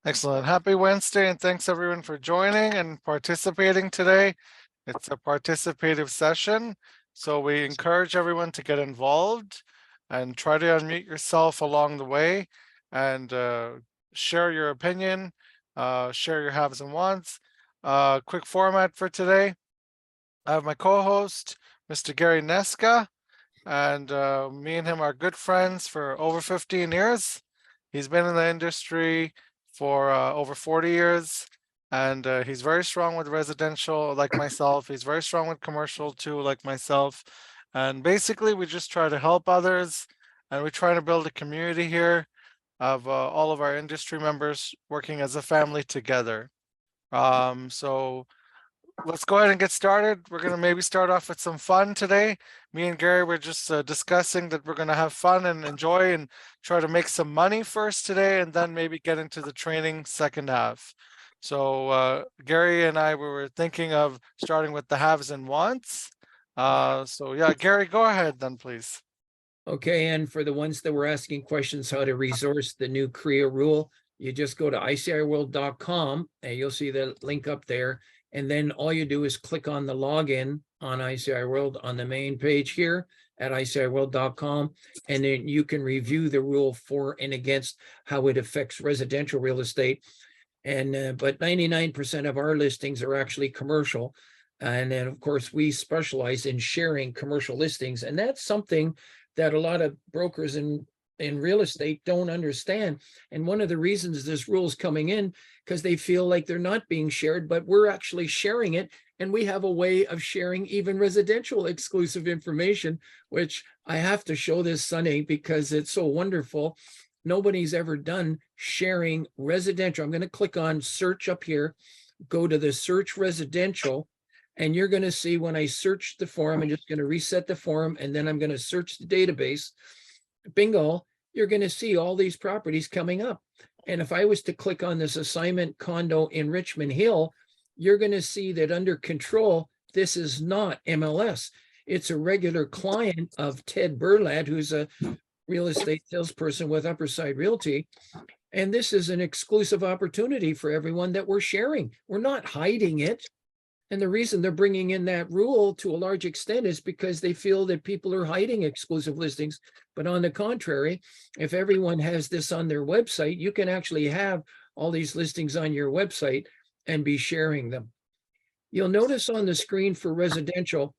Excellent. Happy Wednesday, and thanks everyone for joining and participating today. It's a participative session, so we encourage everyone to get involved and try to unmute yourself along the way and share your opinion, share your haves and wants. Quick format for today. I have my co-host, Mr. Gary Neska, and me and him are good friends for over 15 years. He's been in the industry for over 40 years, and he's very strong with residential like myself. He's very strong with commercial too, like myself. And basically, we just try to help others, and we try to build a community here of all of our industry members working as a family together. So let's go ahead and get started. We're going to maybe start off with some fun today. Me and Gary were just discussing that we're going to have fun and enjoy and try to make some money first today, and then maybe get into the training second half. So Gary and I were thinking of starting with the haves and wants. So yeah, Gary, go ahead then, please. Okay, and for the ones that were asking questions how to resource the new CREA rule, you just go to ICIWorld.com and you'll see the link up there. And then all you do is click on the login on ICIWorld on the main page here at ICIWorld.com. And then you can review the rule for and against how it affects residential real estate. And but 99% of our listings are actually commercial. And then, of course, we specialize in sharing commercial listings. And that's something that a lot of brokers in real estate don't understand. And one of the reasons this rule is coming in, because they feel like they're not being shared, but we're actually sharing it. And we have a way of sharing even residential exclusive information, which I have to show this, Sunny, because it's so wonderful. Nobody's ever done sharing residential. I'm going to click on search up here, go to the search residential. And you're going to see when I search the forum, I'm just going to reset the forum, and then I'm going to search the database. Bingo, you're going to see all these properties coming up. And if I was to click on this assignment condo in Richmond Hill, you're going to see that under control, this is not MLS. It's a regular client of Ted Burlad, who's a real estate salesperson with Upperside Realty. And this is an exclusive opportunity for everyone that we're sharing. We're not hiding it. And the reason they're bringing in that rule to a large extent is because they feel that people are hiding exclusive listings. But on the contrary, if everyone has this on their website, you can actually have all these listings on your website and be sharing them. You'll notice on the screen for residential,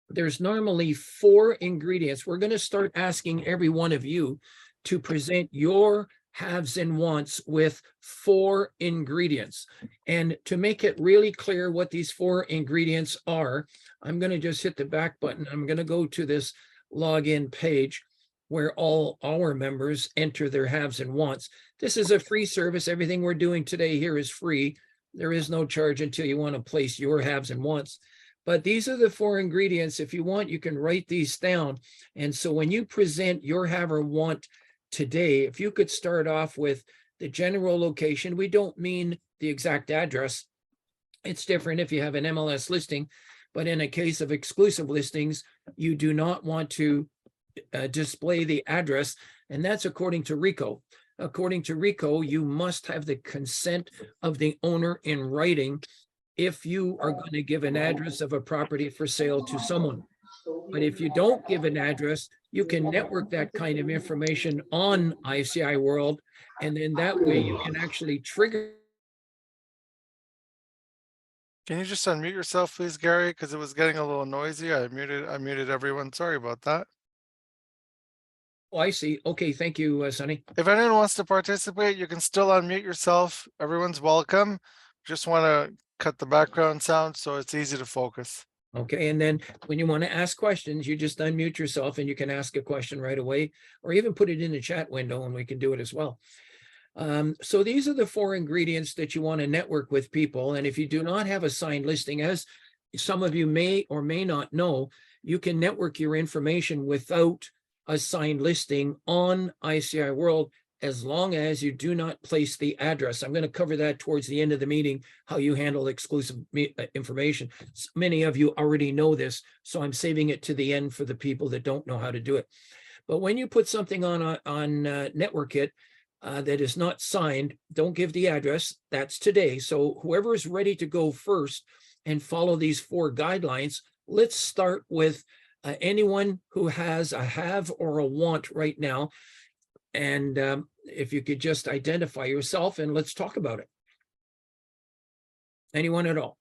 there's normally 4 ingredients. We're going to start asking every one of you to present your haves and wants with 4 ingredients. And to make it really clear what these 4 ingredients are, I'm going to just hit the back button. I'm going to go to this login page where all our members enter their haves and wants. This is a free service. Everything we're doing today here is free. There is no charge until you want to place your haves and wants. But these are the 4 ingredients. If you want, you can write these down. And so when you present your have or want today, if you could start off with the general location, we don't mean the exact address. It's different if you have an MLS listing, but in a case of exclusive listings, you do not want to display the address, and that's according to RICO. According to RICO, you must have the consent of the owner in writing if you are going to give an address of a property for sale to someone. But if you don't give an address, you can network that kind of information on ICIWorld, and then that way you can actually trigger. Can you just unmute yourself, please, Gary? Because it was getting a little noisy. I muted everyone. Sorry about that. Oh, I see. Okay, thank you, Sonny. If anyone wants to participate, you can still unmute yourself. Everyone's welcome. Just want to cut the background sound so it's easy to focus. Okay, and then when you want to ask questions, you just unmute yourself and you can ask a question right away, or even put it in the chat window and we can do it as well. So these are the 4 ingredients that you want to network with people. And if you do not have a signed listing, as some of you may or may not know, you can network your information without a signed listing on ICIWorld, as long as you do not place the address. I'm going to cover that towards the end of the meeting, how you handle exclusive information. Many of you already know this, so I'm saving it to the end for the people that don't know how to do it. But when you put something on NetworkIt, that is not signed, don't give the address. That's today. So whoever is ready to go first and follow these 4 guidelines, let's start with anyone who has a have or a want right now. And if you could just identify yourself and let's talk about it. Anyone at all?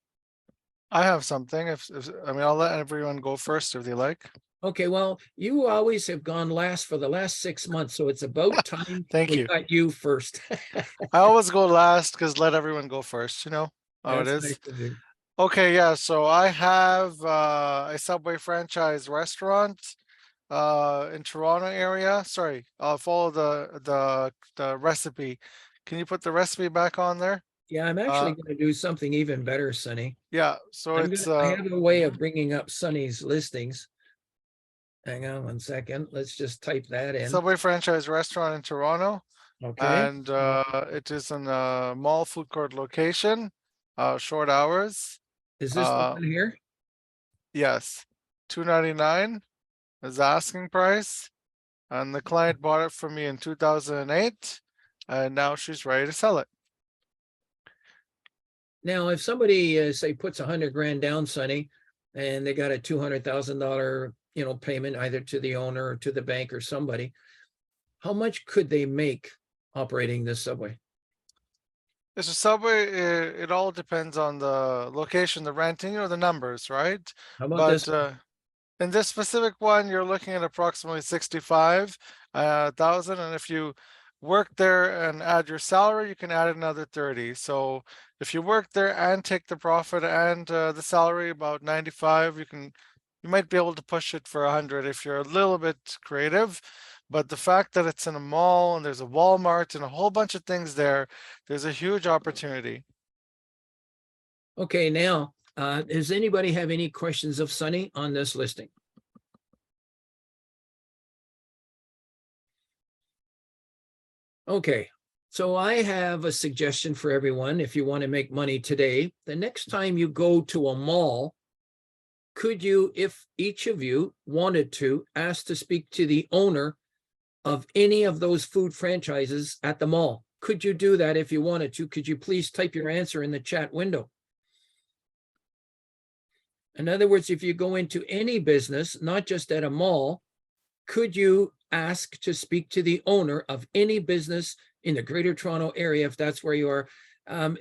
I have something. I mean, I'll let everyone go first if they like. Okay, well, you always have gone last for the last 6 months, so it's about time Thank we you. got you first. I always go last because let everyone go first, you know how it That's is. nice of you. Okay, yeah, so I have a Subway franchise restaurant in Toronto area. Sorry, I'll follow the recipe. Can you put the recipe back on there? Yeah, I'm actually going to do something even better, Sonny. Yeah, so it's I have a way of mhm. bringing up Sonny's listings. Hang on 1 second. Let's just type that in. Subway franchise restaurant in Toronto, Okay. and it is in a mall food court location, short hours. Is this the Uh, one here? yes, $2.99 is the asking price, and the client bought it from me in 2008, and now she's ready to sell it. Now, if somebody say puts 100 grand down, Sonny, and they got a $200,000, payment either to the owner or to the bank or somebody, how much could they make operating this Subway? It's a Subway. It all depends on the location, the renting, the numbers, right? How about But this? in this specific one, you're looking at approximately 65,000, and if you work there and add your salary, you can add another 30. So if you work there and take the profit and the salary, about 95, you might be able to push it for 100 if you're a little bit creative. But the fact that it's in a mall and there's a Walmart and a whole bunch of things there, there's a huge opportunity. Okay, now, does anybody have any questions of Sonny on this listing? Okay, so I have a suggestion for everyone. If you want to make money today, the next time you go to a mall, could you, if each of you wanted to, ask to speak to the owner of any of those food franchises at the mall? Could you do that if you wanted to? Could you please type your answer in the chat window? In other words, if you go into any business, not just at a mall, could you ask to speak to the owner of any business in the Greater Toronto area, if that's where you are?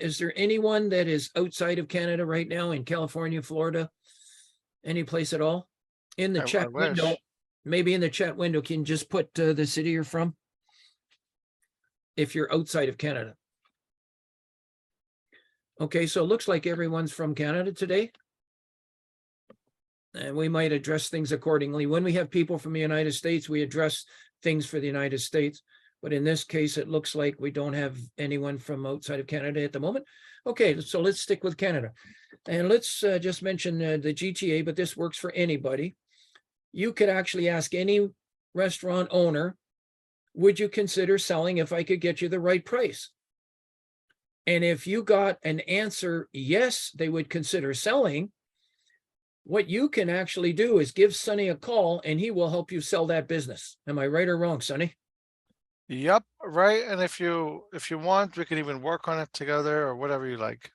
Is there anyone that is outside of Canada right now, in California, Florida, any place at all? In the I chat window, wish. maybe in the chat window, can you just put the city you're from? If you're outside of Canada. Okay, so it looks like everyone's from Canada today. And we might address things accordingly. When we have people from the United States, we address things for the United States. But in this case, it looks like we don't have anyone from outside of Canada at the moment. Okay, so let's stick with Canada. And let's just mention the GTA, but this works for anybody. You could actually ask any restaurant owner, would you consider selling if I could get you the right price? And if you got an answer, yes, they would consider selling, what you can actually do is give Sonny a call and he will help you sell that business. Am I right or wrong, Sonny? Yep, right. And if you want, we can even work on it together or whatever you like.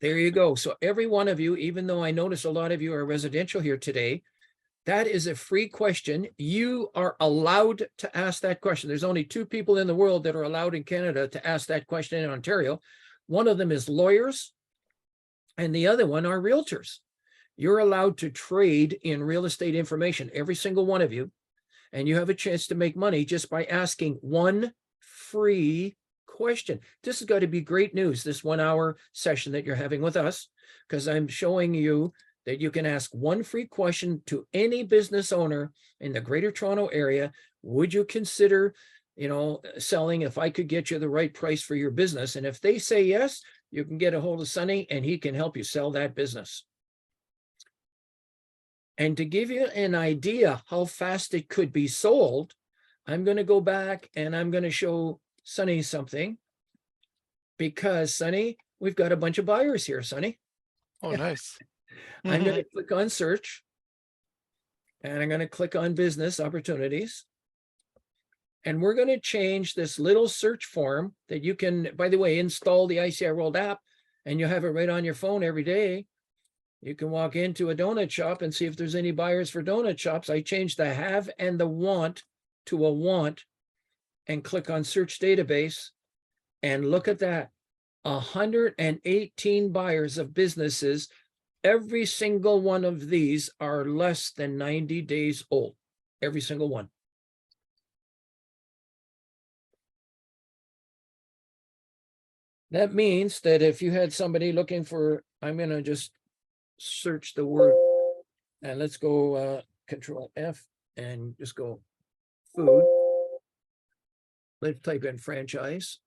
There you go. So every one of you, even though I notice a lot of you are residential here today, that is a free question. You are allowed to ask that question. There's only 2 people in the world that are allowed in Canada to ask that question in Ontario. One of them is lawyers, and the other one are realtors. You're allowed to trade in real estate information, every single one of you, and you have a chance to make money just by asking one free question. This has got to be great news, this 1-hour session that you're having with us, because I'm showing you that you can ask one free question to any business owner in the Greater Toronto area. Would you consider, selling if I could get you the right price for your business? And if they say yes, you can get a hold of Sonny and he can help you sell that business. And to give you an idea how fast it could be sold, I'm going to go back and I'm going to show Sonny something, because Sonny, we've got a bunch of buyers here, Sonny. Oh, nice. I'm going to click on search and I'm going to click on business opportunities. And we're going to change this little search form that you can, by the way, install the ICIWorld app and you'll have it right on your phone every day. You can walk into a donut shop and see if there's any buyers for donut shops. I changed the have and the want to a want and click on search database. And look at that, 118 buyers of businesses. Every single one of these are less than 90 days old, every single one. That means that if you had somebody looking for, I'm going to just search the word and let's go Control F and just go food. Let's type in franchise.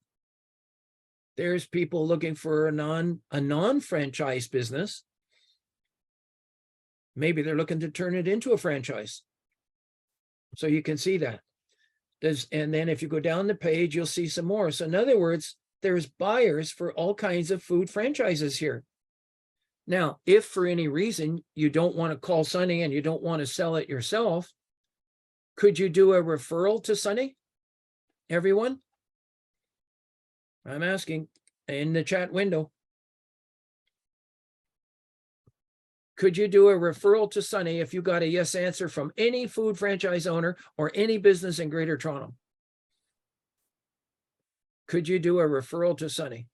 There's people looking for a non-franchise business. Maybe they're looking to turn it into a franchise. So you can see that. And then if you go down the page, you'll see some more. So in other words, there's buyers for all kinds of food franchises here. Now, if for any reason you don't want to call Sunny and you don't want to sell it yourself, could you do a referral to Sunny? Everyone? I'm asking in the chat window. Could you do a referral to Sunny if you got a yes answer from any food franchise owner or any business in Greater Toronto? Could you do a referral to Sunny?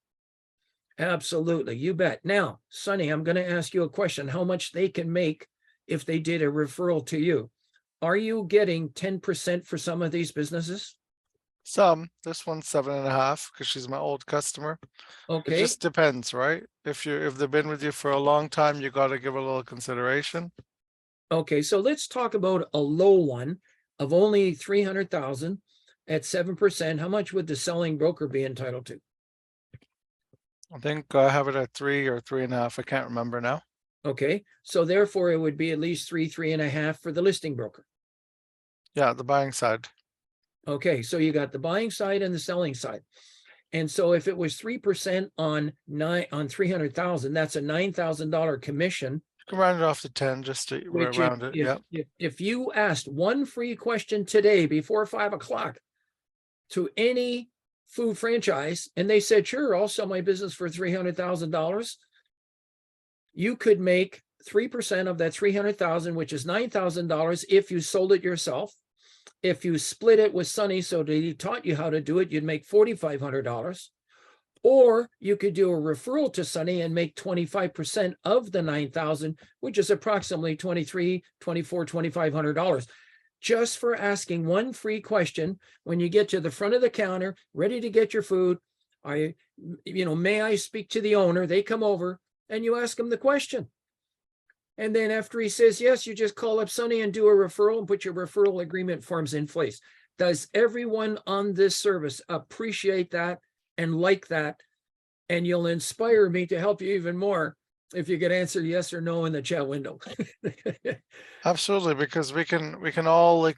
Absolutely, you bet. Now, Sunny, I'm going to ask you a question. How much they can make if they did a referral to you? Are you getting 10% for some of these businesses? Some, this one's 7.5 because she's my old customer. It Okay, just depends, right? If they've been with you for a long time, you got to give a little consideration. okay. So let's talk about a low one of only 300,000 at 7%. How much would the selling broker be entitled to? I think I have it at 3 or 3.5. I can't remember now. Okay, so therefore it would be at least 3.5 for the listing broker. Yeah, the buying side. Okay, so you got the buying side and the selling side. And so if it was 3% on 300,000, that's a $9,000 commission. You can round it off to 10 just to Which round it. Yeah. if you asked one free question today before 5 o'clock to any food franchise, and they said, sure, I'll sell my business for $300,000, you could make 3% of that 300,000, which is $9,000 if you sold it yourself. If you split it with Sunny so that he taught you how to do it, you'd make $4,500. Or you could do a referral to Sunny and make 25% of the 9,000, which is approximately $2,300, $2,400, $2,500. Just for asking one free question when you get to the front of the counter, ready to get your food. May I speak to the owner? They come over and you ask them the question. And then after he says yes, you just call up Sunny and do a referral and put your referral agreement forms in place. Does everyone on this service appreciate that and like that? And you'll inspire me to help you even more if you could answer yes or no in the chat window. Absolutely, because we can all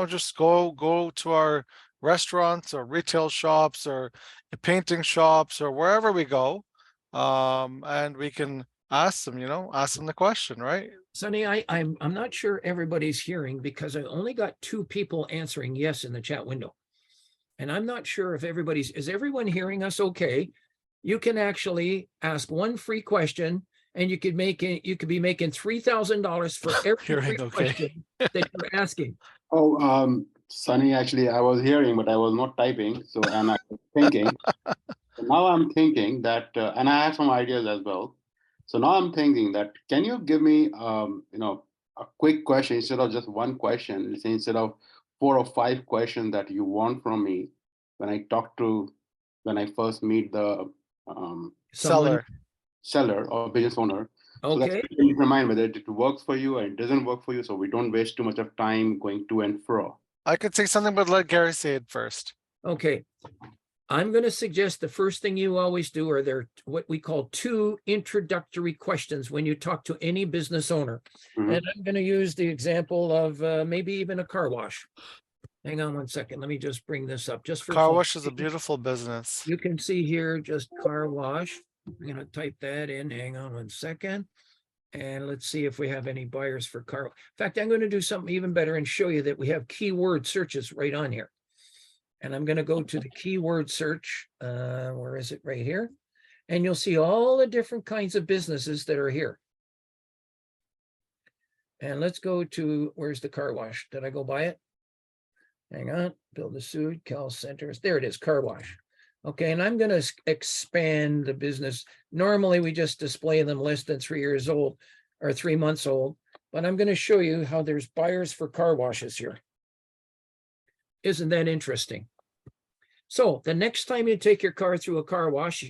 just go to our restaurants or retail shops or painting shops or wherever we go, and we can ask them the question, right? Sunny, I'm not sure everybody's hearing because I only got 2 people answering yes in the chat window. And I'm not sure if is everyone hearing us okay? You can actually ask one free question and you could be making $3,000 for every Hearing free okay. question that you're asking. Oh, Sunny, actually, I was hearing, but I was not typing. So, and I was thinking. So now I'm thinking that, and I have some ideas as well. So now I'm thinking that, can you give me, a quick question instead of just one question? Let's say instead of 4 or 5 questions that you want from me when I first meet the Seller. seller or business owner. So that Okay, you can determine whether it works for you or it doesn't work for you, so we don't waste too much of time going to and fro. I could say something, but let Gary say it first. okay. I'm going to suggest the first thing you always do are there what we call 2 introductory questions when you talk to any business owner. Mhm. And I'm going to use the example of maybe even a car wash. Hang on one second. Let me just bring this up just for Car fun. wash is a beautiful business. You can see here just car wash. I'm going to type that in. Hang on one second. And let's see if we have any buyers for car. In fact, I'm going to do something even better and show you that we have keyword searches right on here. And I'm going to go to the keyword search. Where is it? Right here. And you'll see all the different kinds of businesses that are here. And let's go to, where's the car wash? Did I go by it? Hang on, Build a Suit, Cal Centers. There it is, car wash. Okay, and I'm going to expand the business. Normally, we just display them less than 3 years old or 3 months old, but I'm going to show you how there's buyers for car washes here. Isn't that interesting? So the next time you take your car through a car wash,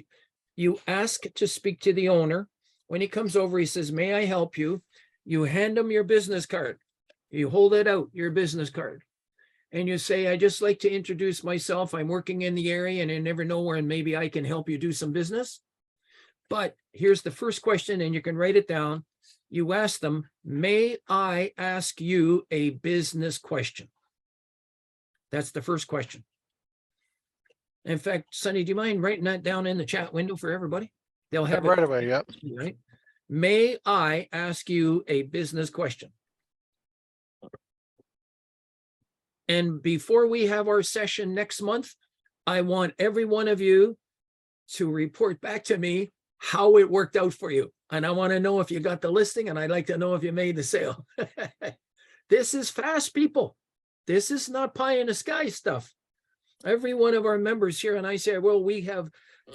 you ask to speak to the owner. When he comes over, he says, "May I help you?" You hand him your business card. You hold it out, your business card. And you say, "I just like to introduce myself. I'm working in the area and I never know where, and maybe I can help you do some business." But here's the first question, and you can write it down. You ask them, "May I ask you a business question?" That's the first question. In fact, Sonny, do you mind writing that down in the chat window for everybody? They'll have Right away. Yep. Right. May I ask you a business question? And before we have our session next month, I want every one of you to report back to me how it worked out for you. And I want to know if you got the listing, and I'd like to know if you made the sale. This is fast, people. This is not pie in the sky stuff. Every one of our members here on ICIWorld, we have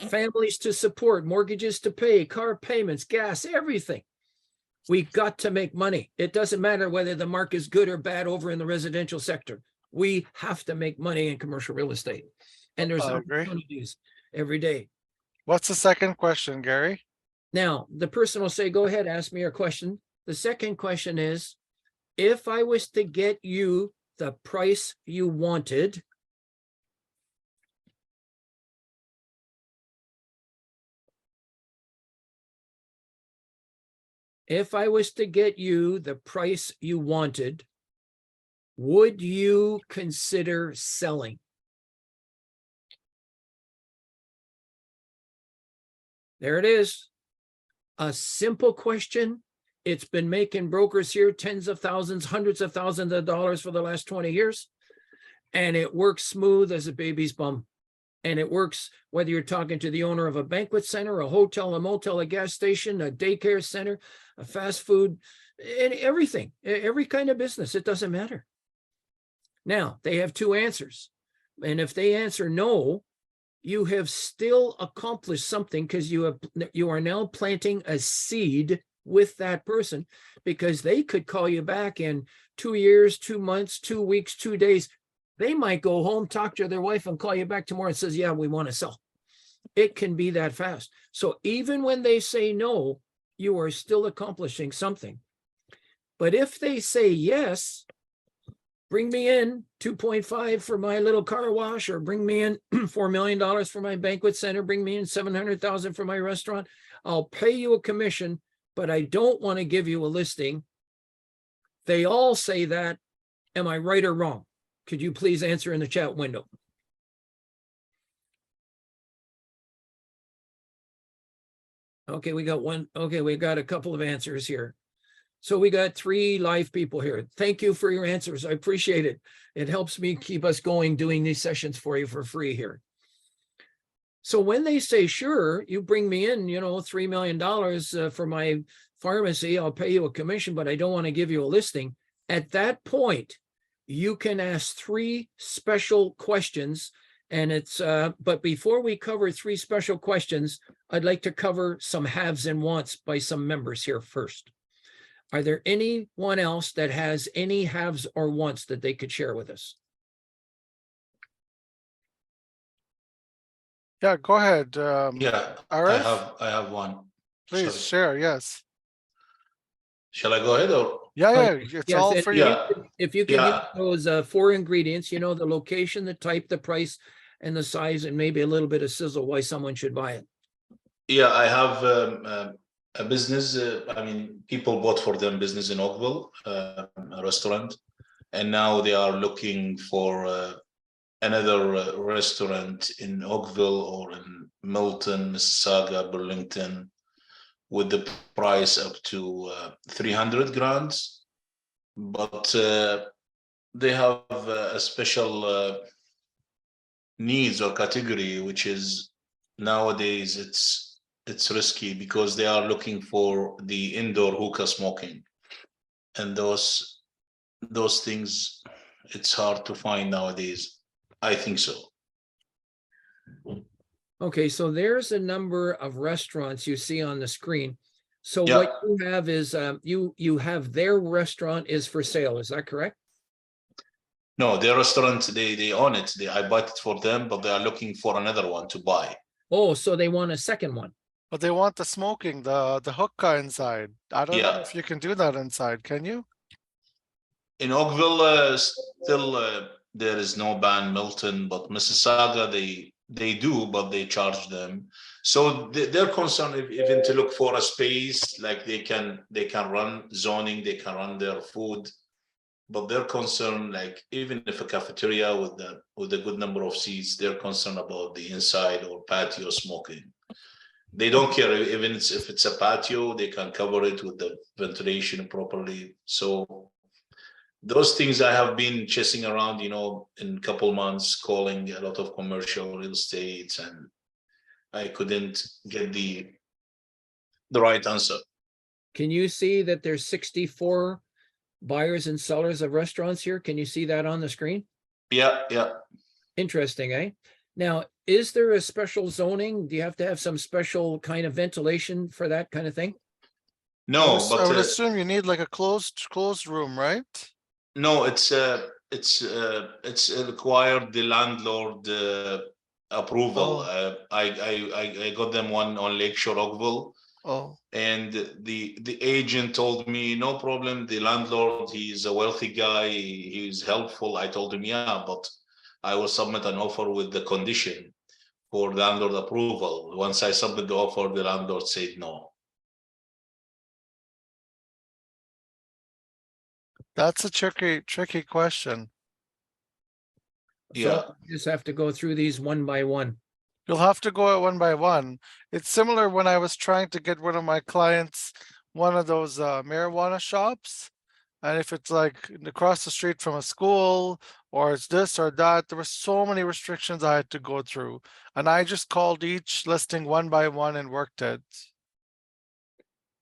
families to support, mortgages to pay, car payments, gas, everything. We got to make money. It doesn't matter whether the market is good or bad over in the residential sector. We have to make money in commercial real estate. And there's opportunities every day. What's the second question, Gary? Now, the person will say, "Go ahead, ask me your question." The second question is, if I was to get you the price you wanted, if I was to get you the price you wanted, would you consider selling? There it is. A simple question. It's been making brokers here tens of thousands, hundreds of thousands of dollars for the last 20 years. And it works smooth as a baby's bum. And it works whether you're talking to the owner of a banquet center, a hotel, a motel, a gas station, a daycare center, a fast food, and everything, every kind of business. It doesn't matter. Now, they have two answers. And if they answer no, you have still accomplished something, because you are now planting a seed with that person, because they could call you back in 2 years, 2 months, 2 weeks, 2 days. They might go home, talk to their wife, and call you back tomorrow and says, "Yeah, we want to sell." It can be that fast. So even when they say no, you are still accomplishing something. But if they say yes, bring me in 2.5 for my little car wash, or bring me in $4 million for my banquet center, bring me in 700,000 for my restaurant, I'll pay you a commission, but I don't want to give you a listing. They all say that. Am I right or wrong? Could you please answer in the chat window? Okay, we got one. Okay, we got a couple of answers here. So we got 3 live people here. Thank you for your answers. I appreciate it. It helps me keep us going, doing these sessions for you for free here. So when they say, "Sure, you bring me in, $3 million for my pharmacy, I'll pay you a commission, but I don't want to give you a listing." At that point, you can ask 3 special questions. And it's, but before we cover 3 special questions, I'd like to cover some haves and wants by some members here first. Are there anyone else that has any haves or wants that they could share with us? Yeah, go ahead. Yeah, Arif, I have one. please Sorry. share. Yes. Shall I go ahead or? Yeah, it's Yes, all and for you. Yeah, if you can yeah. use those 4 ingredients, the location, the type, the price, and the size, and maybe a little bit of sizzle why someone should buy it. Yeah, I have a business. People bought for them business in Oakville, a restaurant, and now they are looking for another restaurant in Oakville or in Milton, Mississauga, Burlington, with the price up to 300 grand. But they have a special needs or category, which is nowadays it's risky because they are looking for the indoor hookah smoking, and those things it's hard to find nowadays. I think so. Okay, so there's a number of restaurants you see on the screen. So Yeah. what you have is you have their restaurant is for sale. Is that correct? No, their restaurant, they own it. I bought it for them, but they are looking for another one to buy. Oh, so they want a second one. But they want the smoking, the hookah inside. I don't know Yeah. if you can do that inside, can you? In Oakville, still there is no ban. Milton, but Mississauga, they do, but they charge them. So they're concerned even to look for a space like they can run zoning, they can run their food, but they're concerned like even if a cafeteria with a good number of seats, they're concerned about the inside or patio smoking. They don't care even if it's a patio, they can cover it with the ventilation properly. So those things I have been chasing around, in a couple months, calling a lot of commercial real estate, and I couldn't get the right answer. Can you see that there's 64 buyers and sellers of restaurants here? Can you see that on the screen? Yeah. Interesting, eh? Now, is there a special zoning? Do you have to have some special kind of ventilation for that kind of thing? No, I but would assume you need like a closed room, right? no, it's required the landlord approval. Oh. I got them one on Lakeshore Oakville, Oh, and the agent told me no problem. The landlord, he's a wealthy guy. He's helpful. I told him yeah, but I will submit an offer with the condition for landlord approval. Once I submit the offer, the landlord said no. that's a tricky question. So Yeah. you just have to go through these one by one. You'll have to go it one by one. It's similar when I was trying to get one of my clients one of those marijuana shops. And if it's like across the street from a school or it's this or that, there were so many restrictions I had to go through. And I just called each listing one by one and worked it.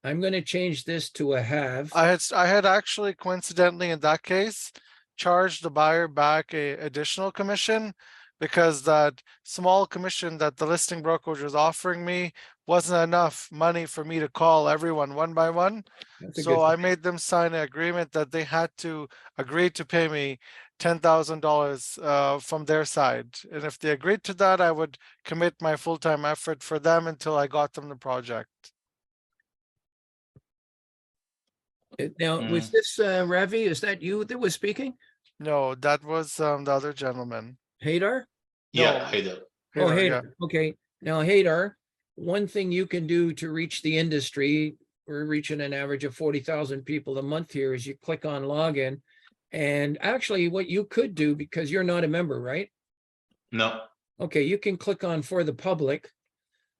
I'm going to change this to a have. I had actually coincidentally in that case charged the buyer back a additional commission because that small commission that the listing brokerage was offering me wasn't enough money for me to call everyone one by one. That's a So good I thing. made them sign an agreement that they had to agree to pay me $10,000 from their side. And if they agreed to that, I would commit my full-time effort for them until I got them the project. Now, was this Ravi? Is that you that was speaking? No, that was the other gentleman. Hadar? Yeah, No. Haydar. Oh, Hadar, yeah. Hadar. Okay. Now, Hadar, one thing you can do to reach the industry, we're reaching an average of 40,000 people a month here, is you click on login. And actually what you could do, because you're not a member, right? No. Okay, you can click on for the public.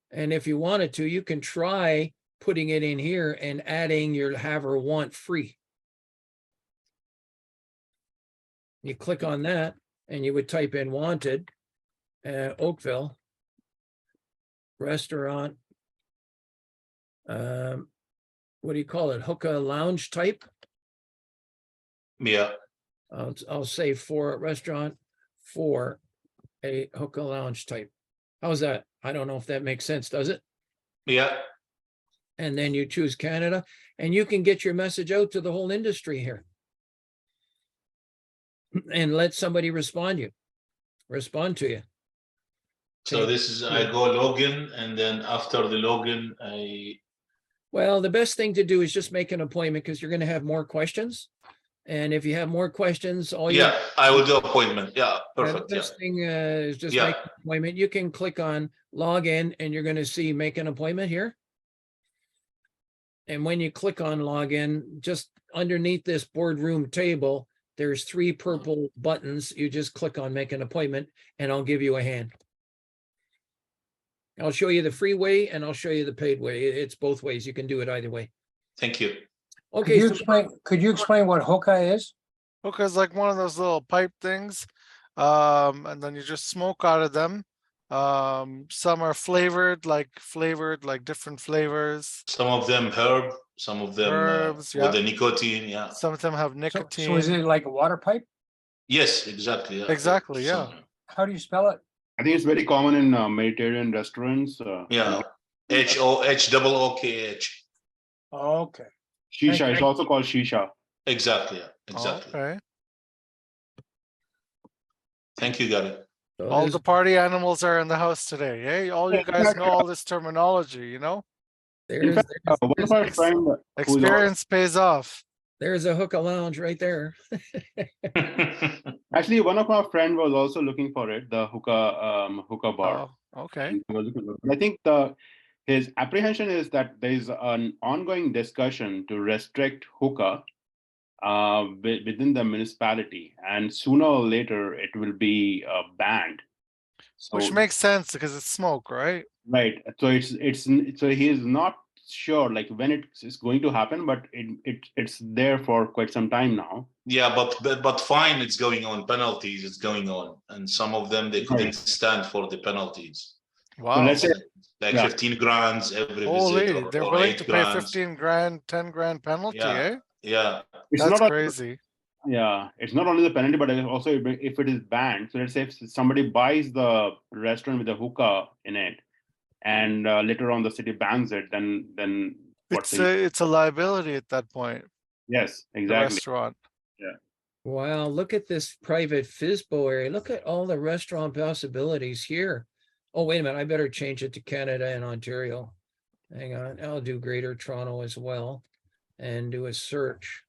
And if you wanted to, you can try putting it in here and adding your have or want free. You click on that and you would type in wanted, Oakville, restaurant. What do you call it? Hookah lounge type. Yeah. I'll say for a restaurant for a hookah lounge type. How's that? I don't know if that makes sense, does it? Yeah. And then you choose Canada and you can get your message out to the whole industry here. And let somebody respond to you. So Okay. this is, I go login, and then after the login, Well, the best thing to do is just make an appointment because you're going to have more questions. And if you have more questions, yeah, I will do appointment. Yeah, perfect. The Yeah. best thing is just Yeah. make an appointment. You can click on log in and you're going to see make an appointment here. And when you click on log in, just underneath this boardroom table, there's 3 purple buttons. You just click on make an appointment and I'll give you a hand. I'll show you the free way and I'll show you the paid way. It's both ways. You can do it either way. Thank you. Okay. Could you explain what hookah is? Hookah is like one of those little pipe things And then you just smoke out of them. Some are flavored like different flavors. Some of them herb, some of them Herbs, with yeah. the nicotine. Yeah. Some of them have So nicotine. is it like a water pipe? Yes, exactly. Yeah. Exactly, yeah. How do you spell it? I think it's very common in Mediterranean restaurants. Yeah. HOOKH. Okay. Shisha. It's also called shisha. Exactly. Yeah. Exactly. Okay. Thank you, Gary. So All there's- the party animals are in the house today. Hey, all you guys know all this terminology, you know? In there's, fact, one of our friend who's Experience pays off. there's a hookah lounge right there. actually one of our friend was also looking for it, the hookah bar. Oh, okay. And he was looking for it. I think his apprehension is that there is an ongoing discussion to restrict hookah within the municipality, and sooner or later it will be banned. So, Which makes sense because it's smoke, right? right. So so he is not sure like when it's going to happen, but it's there for quite some time now. Yeah, but fine, it's going on. Penalties, it's going on, and some of them they couldn't stand for the penalties. Wow. So let's say Like Yeah. 15 grand every Holy, visit, they're or willing 8 to pay grand. 15 grand, 10 grand penalty, Yeah. eh? Yeah, it's That's not crazy. Yeah, it's not only the penalty, but also if it is banned. So let's say if somebody buys the restaurant with a hookah in it, and later on the city bans it, then what's It's a liability at that point, yes, the exactly. restaurant. Wow, look at this private FISBO area. Look at all the restaurant possibilities here. Oh, wait a minute, I better change it to Canada and Ontario. Hang on, I'll do Greater Toronto as well and do a search.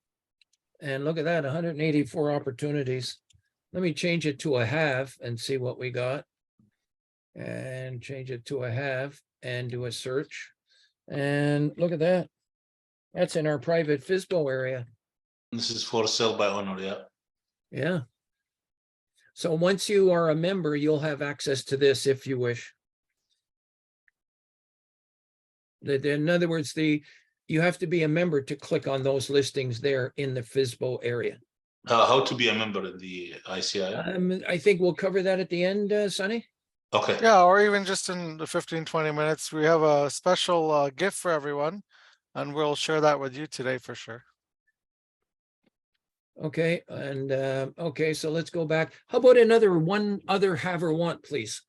And look at that, 184 opportunities. Let me change it to a have and see what we got. And change it to a have and do a search. And look at that. That's in our private FISBO area. this is for sale by owner. Yeah. Yeah. So once you are a member, you'll have access to this if you wish. In other words, you have to be a member to click on those listings there in the FISBO area. How to be a member in the ICI? I think we'll cover that at the end, Sonny. Okay. Yeah, or even just in the 15, 20 minutes. We have a special gift for everyone, and we'll share that with you today for sure. Okay, and okay, so let's go back. How about one other have or want, please?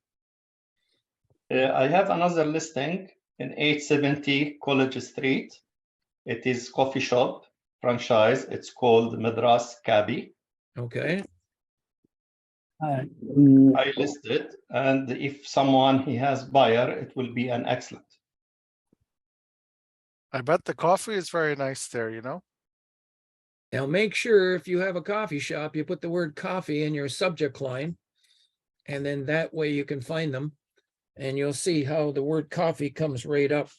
I have another listing in 870 College Street. It is coffee shop franchise. It's called Madras Kabi. Okay, I listed, and if someone he has buyer, it will be an excellent. I bet the coffee is very nice there, you know? now make sure if you have a coffee shop, you put the word coffee in your subject line. And then that way you can find them. And you'll see how the word coffee comes right up.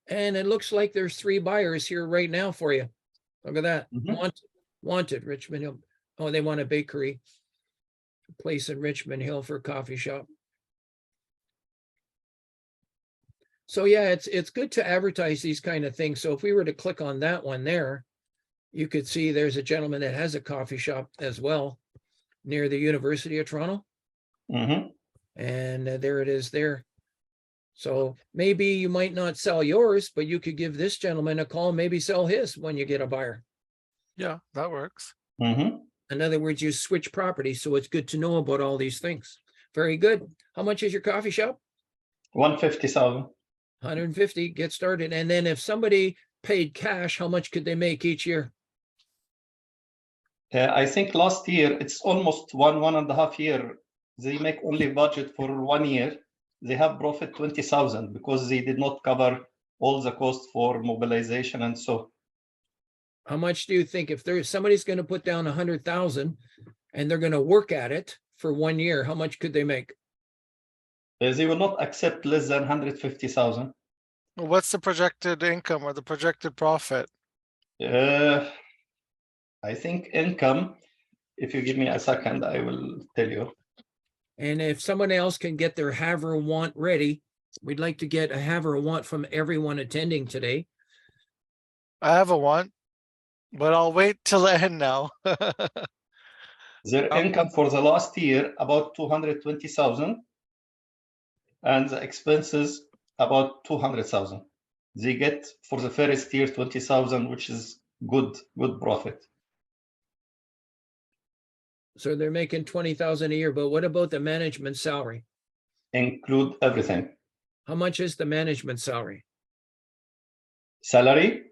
And it looks like there's 3 buyers here right now for you. Look at that. Mhm. Wanted Richmond Hill. Oh, they want a bakery. A place in Richmond Hill for a coffee shop. So yeah, it's good to advertise these kind of things. So if we were to click on that one there, you could see there's a gentleman that has a coffee shop as well near the University of Toronto. Mhm. And there it is there. So maybe you might not sell yours, but you could give this gentleman a call, maybe sell his when you get a buyer. Yeah, that works. Mhm. In other words, you switch properties. So it's good to know about all these things. Very good. How much is your coffee shop? 150,000. 150, get started. And then if somebody paid cash, how much could they make each year? I think last year it's almost 1.5 year. They make only budget for 1 year. They have profit 20,000 because they did not cover all the cost for mobilization and so. How much do you think if there's somebody's going to put down 100,000 and they're going to work at it for 1 year, how much could they make? They will not accept less than 150,000. What's the projected income or the projected profit? I think income, if you give me a second, I will tell you. And if someone else can get their have or want ready, we'd like to get a have or want from everyone attending today. I have a want, but I'll wait till the end now. Their income for the last year about 220,000, and the expenses about 200,000. They get for the first year 20,000, which is good profit. So they're making 20,000 a year, but what about the management salary? Include everything. How much is the management salary? Salary?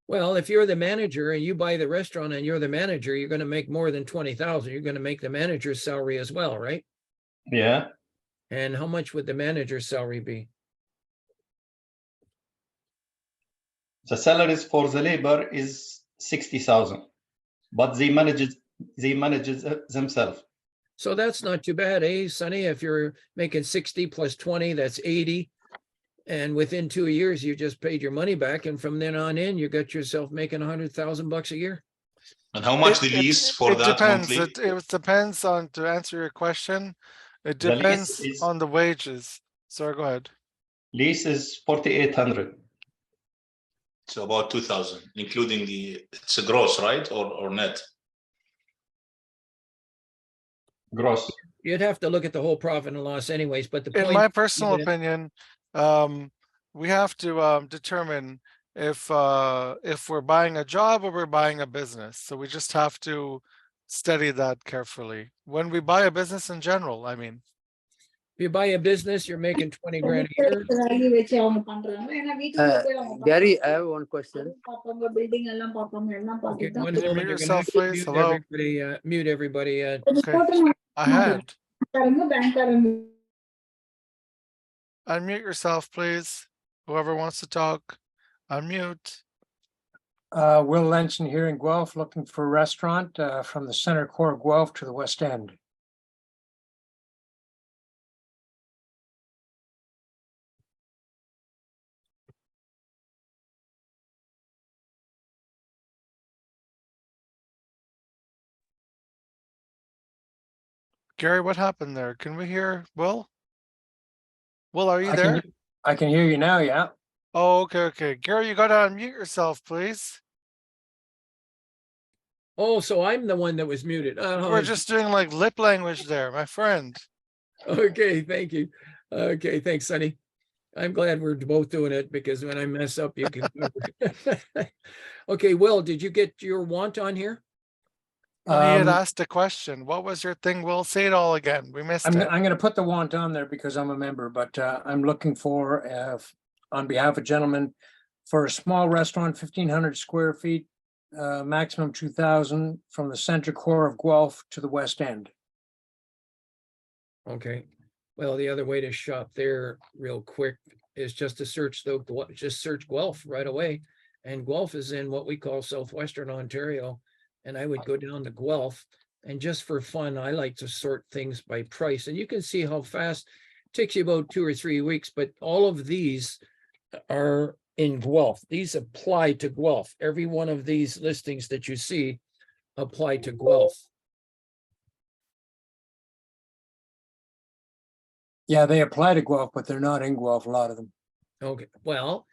Well, if you're the manager and you buy the restaurant and you're the manager, you're going to make more than 20,000. You're going to make the manager's salary as well, right? Yeah. And how much would the manager's salary be? The salaries for the labor is 60,000, but they manage it themselves. So that's not too bad, eh, Sonny? If you're making 60 plus 20, that's 80. And within 2 years, you just paid your money back. And from then on in, you got yourself making $100,000 a year. And how much the lease for it that depends. monthly? It depends on, to answer your question, it The lease depends is- on the wages. Sorry, go ahead. Lease is 4,800. So about 2,000, including it's a gross, right? Or net? Gross. You'd have to look at the whole profit and loss anyways, but the In point. my personal that- opinion, we have to determine if we're buying a job or we're buying a business. So we just have to study that carefully. When we buy a business in general, I mean. If you buy a business, you're making 20 grand a year. Gary, I have one question. Okay, one Can you moment, mute you're yourself, gonna please? mute Hello? everybody, mute everybody. Okay, I had. Unmute yourself, please. Whoever wants to talk, unmute. Will Lenson here in Guelph, looking for a restaurant from the center core of Guelph to the west end. Gary, what happened there? Can we hear Will? Will, are you I there? I can hear you now, yeah. Oh, okay. Gary, you gotta unmute yourself, please. Oh, so I'm the one that was muted. We're just doing like lip language there, my friend. Okay, thank you. Okay, thanks, Sonny. I'm glad we're both doing it because when I mess up, you can. Okay, Will, did you get your want on here? He had Um, asked a question. What was your thing? Will, say it all again. We missed I'm it. going to put the want on there because I'm a member, but I'm looking for, on behalf of gentlemen, for a small restaurant, 1,500 square feet, maximum 2,000 from the center core of Guelph to the west end. Okay, well, the other way to shop there real quick is just to search just search Guelph right away. And Guelph is in what we call Southwestern Ontario. And I would go down to Guelph, and just for fun, I like to sort things by price. And you can see how fast, it takes you about 2 or 3 weeks, but all of these are in Guelph. These apply to Guelph. Every one of these listings that you see apply to Guelph. Yeah, they apply to Guelph, but they're not in Guelph, a lot of them. Okay, well,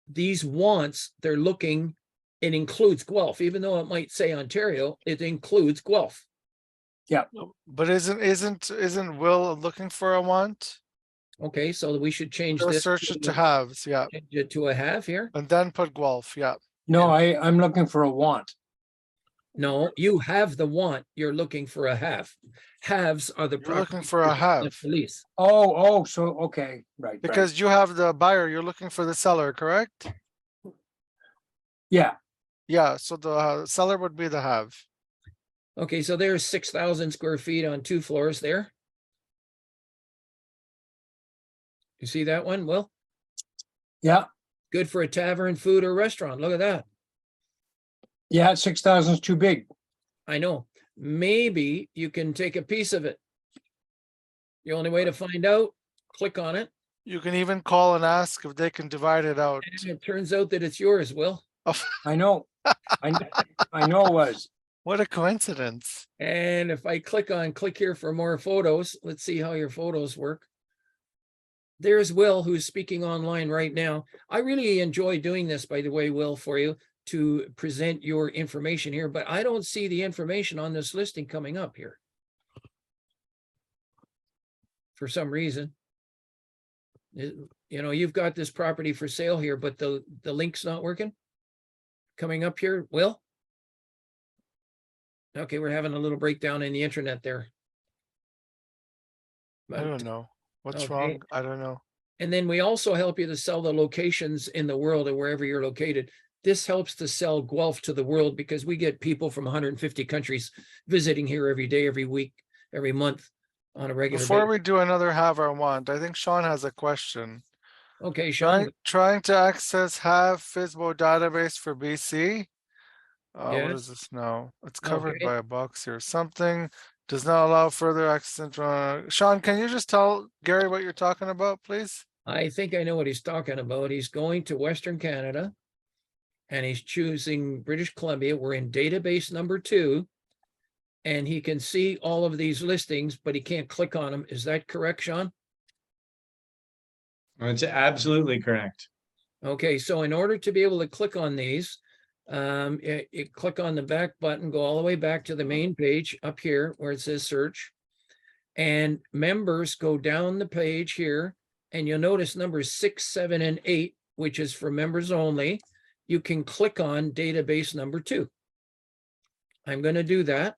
these wants, they're looking, it includes Guelph, even though it might say Ontario, it includes Guelph. But isn't Will looking for a want? Okay, so we should change Go this. search it to halves, yeah. Change it to a have here. And then put Guelph, yeah. No, I'm looking for a want. No, you have the want, you're looking for a have. Haves are the. You're looking property for a have. Police. Oh, so, okay, right. Because you have the buyer, you're looking for the seller, correct? Yeah, Yeah, so the seller would be the have. Okay, so there's 6,000 square feet on 2 floors there. You see that one? Well, yeah, good for a tavern, food, or restaurant. Look at that. yeah, 6,000 is too big. I know. Maybe you can take a piece of it. The only way to find out, click on it. You can even call and ask if they can divide it out. And it turns out that it's yours, Will. I know, I know it was. What a coincidence. And if I click here for more photos, let's see how your photos work. There's Will, who's speaking online right now. I really enjoy doing this, by the way, Will, for you, to present your information here, but I don't see the information on this listing coming up here. For some reason. You know, you've got this property for sale here, but the link's not working. Coming up here, Will? Okay, we're having a little breakdown in the internet there. I don't know. What's Okay. wrong? I don't know. And then we also help you to sell the locations in the world or wherever you're located. This helps to sell Guelph to the world because we get people from 150 countries visiting here every day, every week, every month on a regular Before basis. we do another have or want, I think Sean has a question. Okay, Sean, Trying to access have FISBO database for BC. What Yes. is this now? It's covered Okay. by a box here. Something does not allow further access into. Sean, can you just tell Gary what you're talking about, please? I think I know what he's talking about. He's going to Western Canada and he's choosing British Columbia. We're in database number 2. And he can see all of these listings, but he can't click on them. Is that correct, Sean? That's absolutely correct. Okay, so in order to be able to click on these, you click on the back button, go all the way back to the main page up here where it says search. And members go down the page here, and you'll notice numbers 6, 7, and 8, which is for members only. You can click on database number 2. I'm going to do that.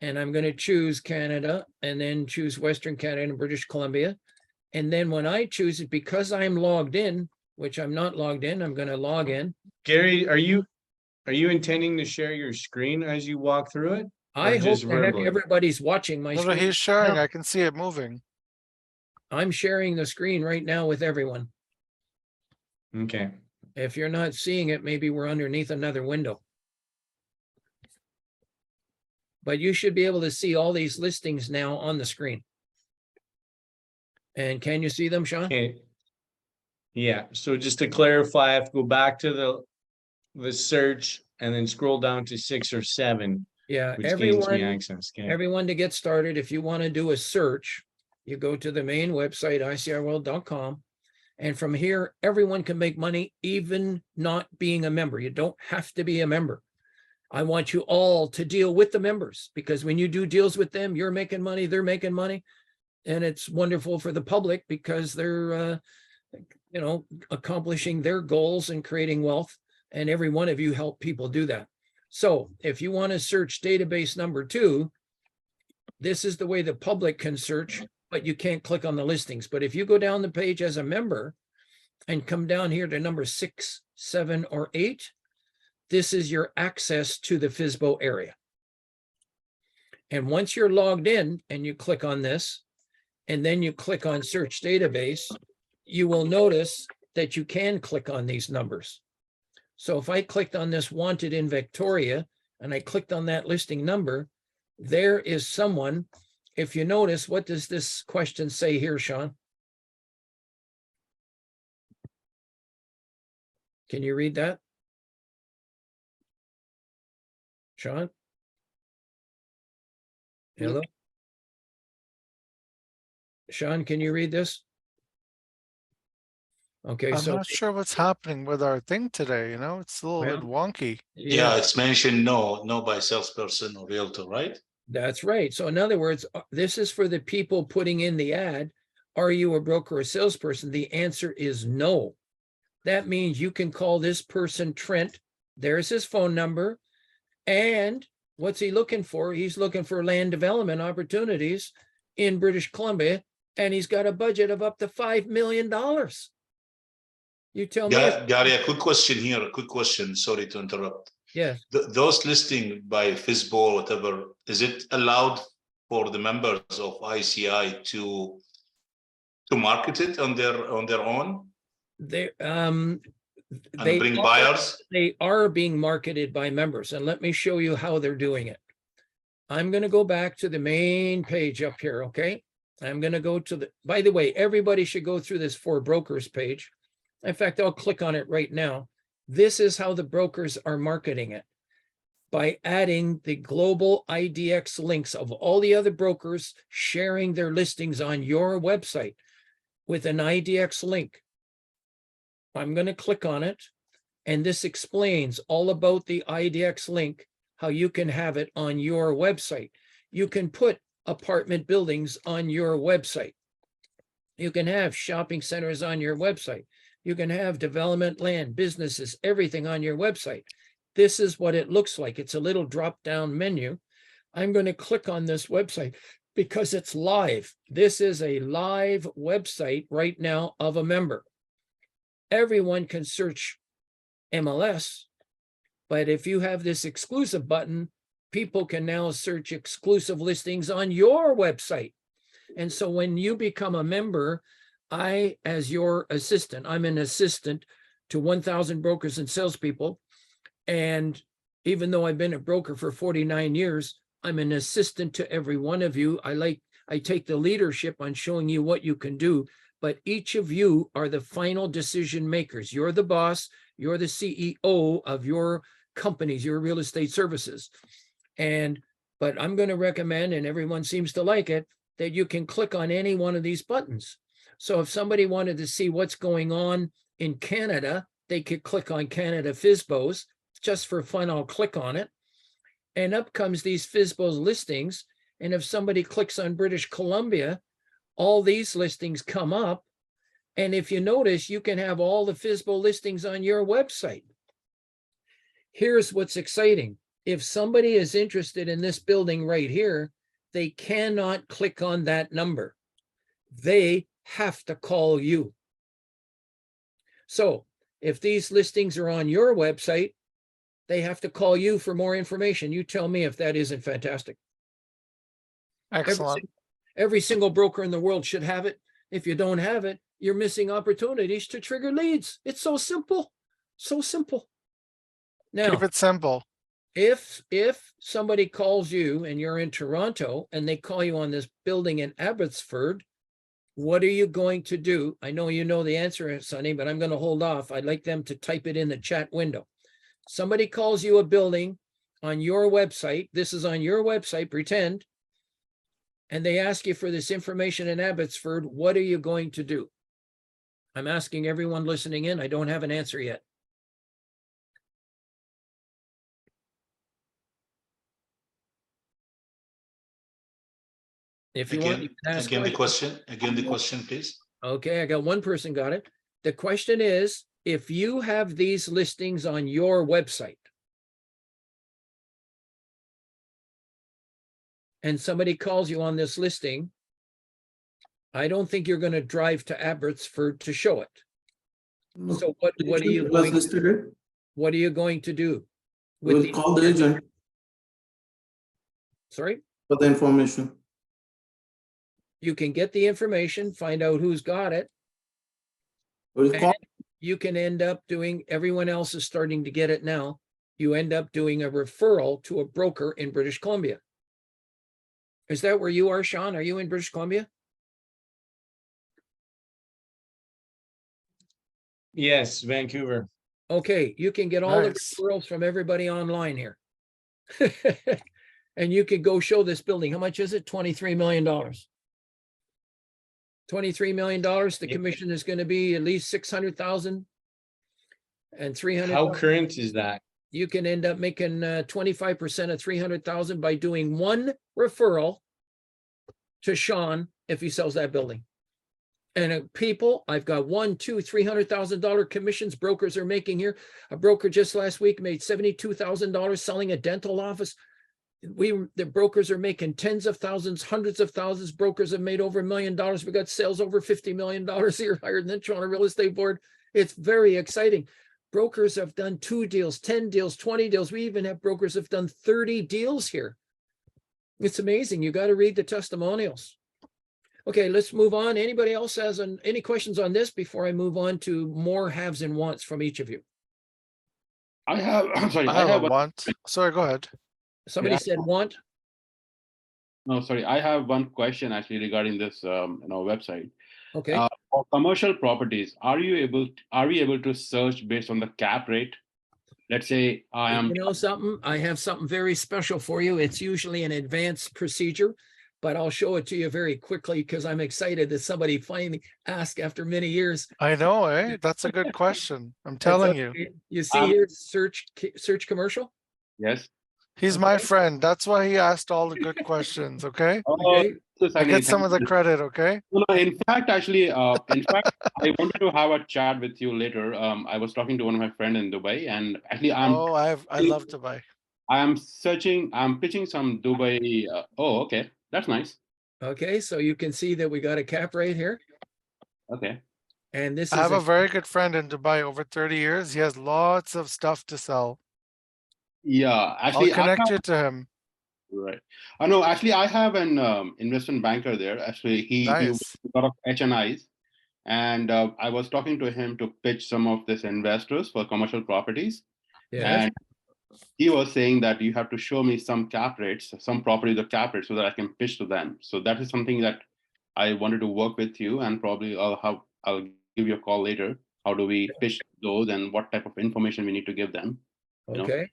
And I'm going to choose Canada and then choose Western Canada and British Columbia. And then when I choose it, because I'm logged in, which I'm not logged in, I'm going to log in. Gary, are you intending to share your screen as you walk through it? I hope just the heck verbally? everybody's watching my No, but screen. he's sharing. now. I can see it moving. I'm sharing the screen right now with everyone. Okay. If you're not seeing it, maybe we're underneath another window. But you should be able to see all these listings now on the screen. And can you see them, Sean? Okay. Yeah. So just to clarify, I have to go back to the search and then scroll down to 6 or 7, Yeah, which gains me everyone, access. Okay. everyone to get started, if you want to do a search, you go to the main website, ICIWorld.com. And from here, everyone can make money, even not being a member. You don't have to be a member. I want you all to deal with the members, because when you do deals with them, you're making money, they're making money. And it's wonderful for the public because they're, accomplishing their goals and creating wealth. And every one of you help people do that. So if you want to search database number 2, this is the way the public can search, but you can't click on the listings. But if you go down the page as a member and come down here to number 6, 7, or 8, this is your access to the FISBO area. And once you're logged in and you click on this, and then you click on search database, you will notice that you can click on these numbers. So if I clicked on this wanted in Victoria and I clicked on that listing number, there is someone. If you notice, what does this question say here, Sean? Can you read that? Sean? Hello? Sean, can you read this? Okay, I'm so not sure what's happening with our thing today. It's a little bit wonky. Yeah, it's mentioned no by salesperson or realtor, right? That's right. So in other words, this is for the people putting in the ad. Are you a broker or salesperson? The answer is no. That means you can call this person Trent. There's his phone number. And what's he looking for? He's looking for land development opportunities in British Columbia. And he's got a budget of up to $5 million. You tell me. Gary, a quick question here. A quick question. Sorry to interrupt. Yes. Those listing by FISBO or whatever, is it allowed for the members of ICI to market it on their own They and bring buyers? They are being marketed by members, and let me show you how they're doing it. I'm going to go back to the main page up here. Okay. I'm going to go to by the way, everybody should go through this For Brokers page. In fact, I'll click on it right now. This is how the brokers are marketing it, by adding the global IDX links of all the other brokers sharing their listings on your website with an IDX link. I'm going to click on it, And this explains all about the IDX link, how you can have it on your website. You can put apartment buildings on your website. You can have shopping centers on your website. You can have development land, businesses, everything on your website. This is what it looks like. It's a little drop-down menu. I'm going to click on this website because it's live. This is a live website right now of a member. Everyone can search MLS, but if you have this exclusive button, people can now search exclusive listings on your website. And so when you become a member, I, as your assistant, I'm an assistant to 1,000 brokers and salespeople. And even though I've been a broker for 49 years, I'm an assistant to every one of you. I take the leadership on showing you what you can do, but each of you are the final decision makers. You're the boss. You're the CEO of your companies, your real estate services. But I'm going to recommend, and everyone seems to like it, that you can click on any one of these buttons. So if somebody wanted to see what's going on in Canada, they could click on Canada FSBOs. Just for fun, I'll click on it. And up comes these FSBOs listings. And if somebody clicks on British Columbia, all these listings come up. And if you notice, you can have all the FSBO listings on your website. Here's what's exciting. If somebody is interested in this building right here, they cannot click on that number. They have to call you. So if these listings are on your website, they have to call you for more information. You tell me if that isn't fantastic. Excellent. Every single broker in the world should have it. If you don't have it, you're missing opportunities to trigger leads. It's so simple, so simple. Now, Keep it simple. if somebody calls you and you're in Toronto and they call you on this building in Abbotsford, what are you going to do? I know you know the answer, Sonny, but I'm going to hold off. I'd like them to type it in the chat window. Somebody calls you a building on your website. This is on your website, pretend. And they ask you for this information in Abbotsford. What are you going to do? I'm asking everyone listening in. I don't have an answer yet. If you want, you can ask Again, the questions. question. Again, the question, please. Okay, I got one person got it. The question is, if you have these listings on your website and somebody calls you on this listing, I don't think you're going to drive to Abbotsford to show it. So what are you going to do? What are you going to do? We'll call the agent Sorry? for the information. You can get the information, find out who's got it. We'll And call. you can end up doing, everyone else is starting to get it now. You end up doing a referral to a broker in British Columbia. Is that where you are, Sean? Are you in British Columbia? Yes, Vancouver. Okay, you can get all Nice. the referrals from everybody online here. And you can go show this building. How much is it? $23 million. $23 million. The Yep. commission is going to be at least 600,000 and 300. How current is that? You can end up making 25% of 300,000 by doing one referral to Sean if he sells that building. And people, I've got $300,000 commissions brokers are making here. A broker just last week made $72,000 selling a dental office. The brokers are making tens of thousands, hundreds of thousands. Brokers have made over $1 million. We got sales over $50 million here higher than the Toronto Real Estate Board. It's very exciting. Brokers have done 2 deals, 10 deals, 20 deals. We even have brokers have done 30 deals here. It's amazing. You got to read the testimonials. Okay, let's move on. Anybody else has any questions on this before I move on to more haves and wants from each of you? I have, sorry, I have a want. Sorry, go ahead. Somebody said want. no, sorry, I have one question actually regarding this, website. Okay. For commercial properties, are we able to search based on the cap rate? Let's say I am. You know something? I have something very special for you. It's usually an advanced procedure. but I'll show it to you very quickly because I'm excited that somebody finally asked after many years. I know, eh? That's a good question. I'm That's telling you. okay. You see here, search commercial. Yes. He's my friend. That's why he asked all the good questions, okay? Oh, Okay. so I Sunny, get some thank of the you. credit, okay? No, no, in fact, I wanted to have a chat with you later. I was talking to one of my friend in Dubai, and actually, Oh, I love Dubai. I'm pitching some Dubai. Oh, okay, that's nice. Okay, so you can see that we got a cap rate here, Okay. and this I is have a very good friend in Dubai over 30 years. He has lots of stuff to sell. Yeah, I'll actually, connect you to him. right. I know. Actually, I have an investment banker there. Actually, he Nice. a lot of HNIs, and I was talking to him to pitch some of these investors for commercial properties. yes. And he was saying that you have to show me some cap rates, some properties of cap rates, so that I can pitch to them. So that is something that I wanted to work with you, and probably I'll give you a call later. How do we pitch those, and what type of information we need to give them? You know? Okay.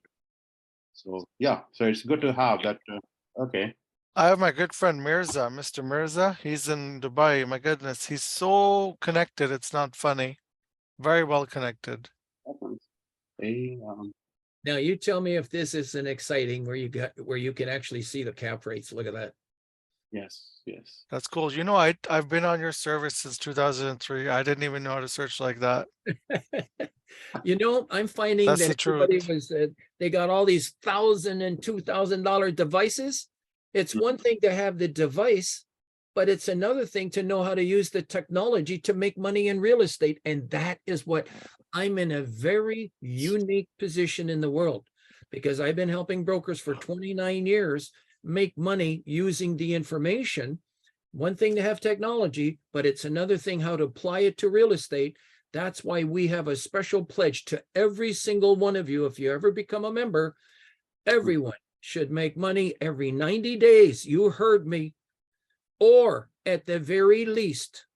So yeah, so it's good to have that. Okay. I have my good friend Mirza, Mr. Mirza. He's in Dubai. My goodness, he's so connected. It's not funny. Very well connected. Hey, Now you tell me if this isn't exciting where you can actually see the cap rates. Look at that. yes, yes. That's cool. You know, I've been on your service since 2003. I didn't even know how to search like that. You know, I'm finding That's that the everybody truth. was, they got all these $1,000 and $2,000 devices. It's one thing to have the device, but it's another thing to know how to use the technology to make money in real estate. And that is what I'm in a very unique position in the world, because I've been helping brokers for 29 years make money using the information. One thing to have technology, but it's another thing how to apply it to real estate. That's why we have a special pledge to every single one of you. If you ever become a member, everyone should make money every 90 days. You heard me. Or at the very least,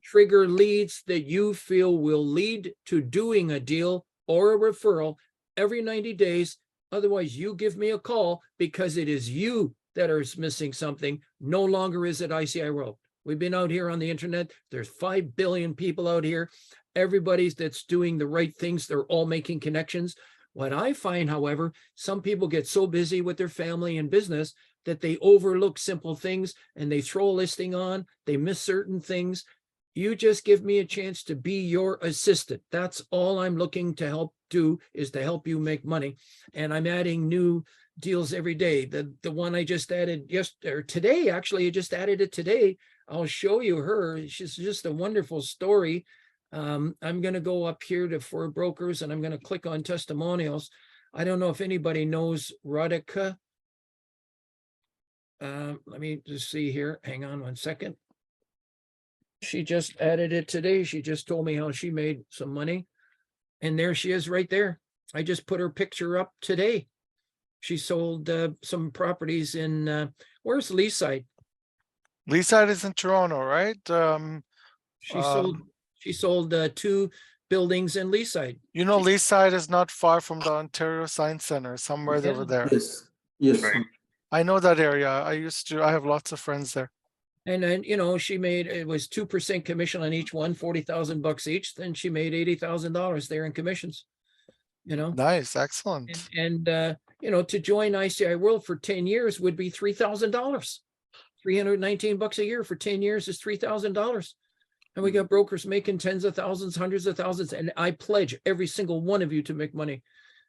trigger leads that you feel will lead to doing a deal or a referral every 90 days. Otherwise, you give me a call, because it is you that are missing something. No longer is it ICIWorld. We've been out here on the internet. There's 5 billion people out here. Everybody's that's doing the right things. They're all making connections. What I find, however, some people get so busy with their family and business that they overlook simple things and they throw a listing on, they miss certain things. You just give me a chance to be your assistant. That's all I'm looking to help do, is to help you make money. And I'm adding new deals every day. The one I just added today, actually, I just added it today. I'll show you her. She's just a wonderful story. I'm going to go up here to for brokers, and I'm going to click on testimonials. I don't know if anybody knows Radhika. Let me just see here. Hang on one second. She just added it today. She just told me how she made some money. And there she is right there. I just put her picture up today. She sold some properties in, where's Leaside? Leaside is in Toronto, right? She sold 2 buildings in Leaside. You know, Leaside is not far from the Ontario Science Center, somewhere Yeah. over there. Yes, yes. I know that area. I have lots of friends there. And then, you know, she made, it was 2% commission on each one, $40,000 each. Then she made $80,000 there in commissions, you know. Nice, excellent. And you know, to join ICIWorld for 10 years would be $3,000. $319 a year for 10 years is $3,000. And we got brokers making tens of thousands, hundreds of thousands. And I pledge every single one of you to make money.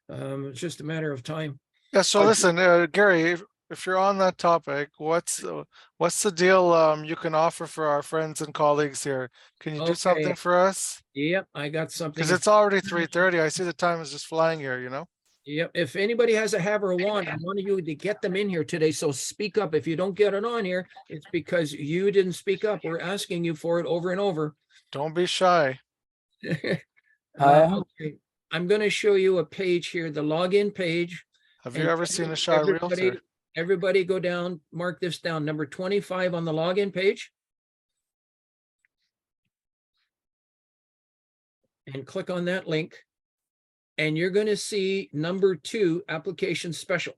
It's just a matter of time. Yeah, so listen, Gary, if you're on that topic, what's the deal you can offer for our friends and colleagues here? Can you do something Okay. for us? Yep, I got something. Because it's already 3:30. I see the time is just flying here, you know? Yep. If anybody has a hammer or wand, I want you to get them in here today. So speak up. If you don't get it on here, it's because you didn't speak up. We're asking you for it over and over. Don't be shy. Okay. I'm going to show you a page here, the login page. Have you And ever seen a shy realtor? Everybody go down, mark this down, number 25 on the login page. And click on that link. And you're going to see number 2, application special.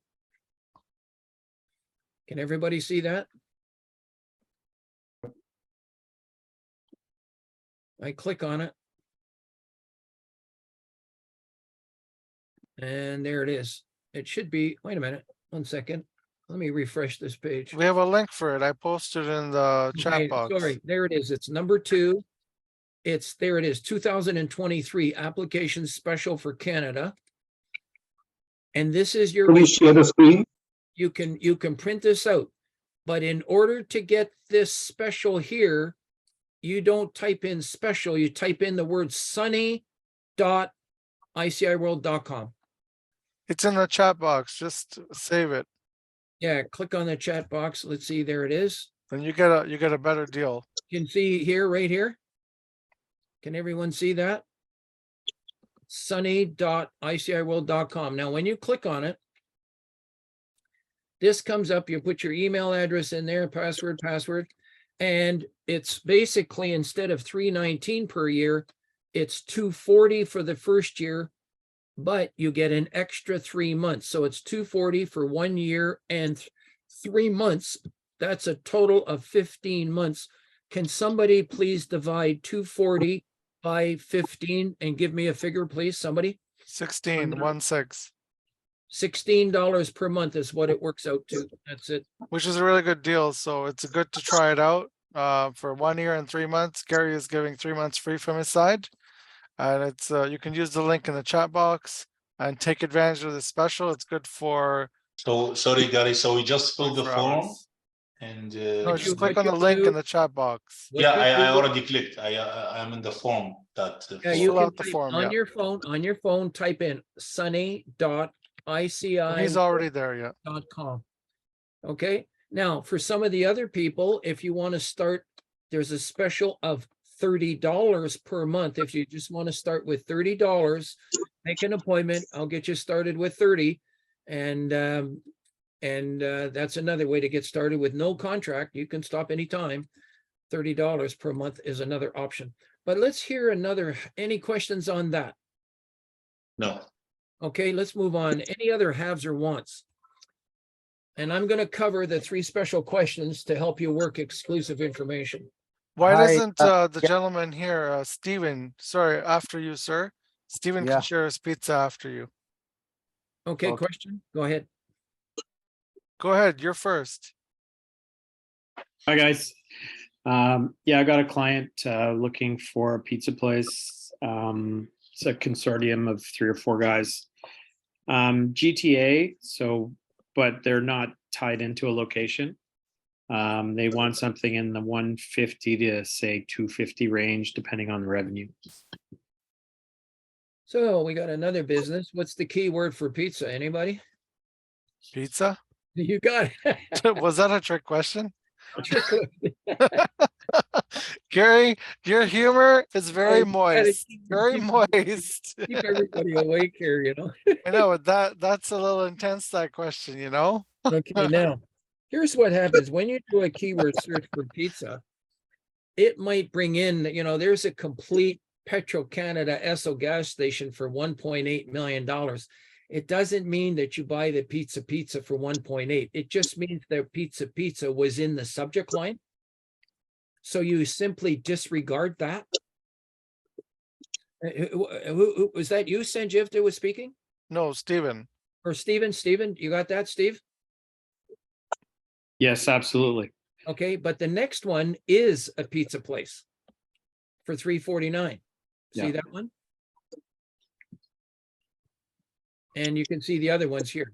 Can everybody see that? I click on it. And there it is. It should be, wait a minute, 1 second. Let me refresh this page. We have a link for it. I posted in the chat Okay, box. sorry, there it is. It's number 2. There it is, 2023 application special for Canada. And this is your, Can you share the screen? you can print this out. But in order to get this special here, you don't type in special, you type in the word sunny.iciworld.com. It's in the chat box. Just save it. Yeah, click on the chat box. Let's see, there it is. Then you get a better deal. You can see here, right here. Can everyone see that? sunny.iciworld.com. Now, when you click on it, this comes up, you put your email address in there, password, and it's basically, instead of $319 per year, it's $240 for the first year, but you get an extra 3 months. So it's $240 for 1 year and 3 months. That's a total of 15 months. Can somebody please divide 240 by 15 and give me a figure, please, somebody? 16, 16, $16 per month is what it works out to. That's it. which is a really good deal. So it's good to try it out for 1 year and 3 months. Gary is giving 3 months free from his side. And it's you can use the link in the chat box and take advantage of the special. It's good for So sorry, Gary. So we just fill the 24 form hours. and No, What just you- click what on the you link do- in the chat box. What yeah, you I do- already clicked. I'm in the form that Yeah, you Fill can out the type form, on yeah. your phone, type in sunny.ici.com. He's already there, yeah. Okay, now for some of the other people, if you want to start, there's a special of $30 per month. If you just want to start with $30, make an appointment. I'll get you started with 30. And that's another way to get started with no contract. You can stop anytime. $30 per month is another option. But let's hear any questions on that? no. Okay, let's move on. Any other haves or wants? And I'm going to cover the 3 special questions to help you work exclusive information. Why Hi, doesn't the yeah. gentleman here, Steven, sorry, after you, sir. Steven Yeah. can share his pizza after you. Okay, Okay. question? Go ahead. Go ahead, you're first. Hi, guys. Yeah, I got a client looking for a pizza place. It's a consortium of 3 or 4 guys. GTA, but they're not tied into a location. They want something in the 150 to say 250 range, depending on the revenue. So we got another business. What's the key word for pizza? Anybody? Pizza? You got it. Was that a trick question? Gary, your humor is very moist, very moist. Keep everybody awake here, you know? I know that's a little intense, that question, you know? Okay, now, here's what happens. When you do a keyword search for pizza, it might bring in, there's a complete Petro-Canada Esso gas station for $1.8 million. It doesn't mean that you buy the pizza for 1.8. It just means that pizza was in the subject line. So you simply disregard that. Was that you, Sanjeev, that was speaking? No, Steven. Or Steven, you got that, Steve? Yes, absolutely. Okay, but the next one is a pizza place for $3.49. See Yeah. that one? And you can see the other ones here.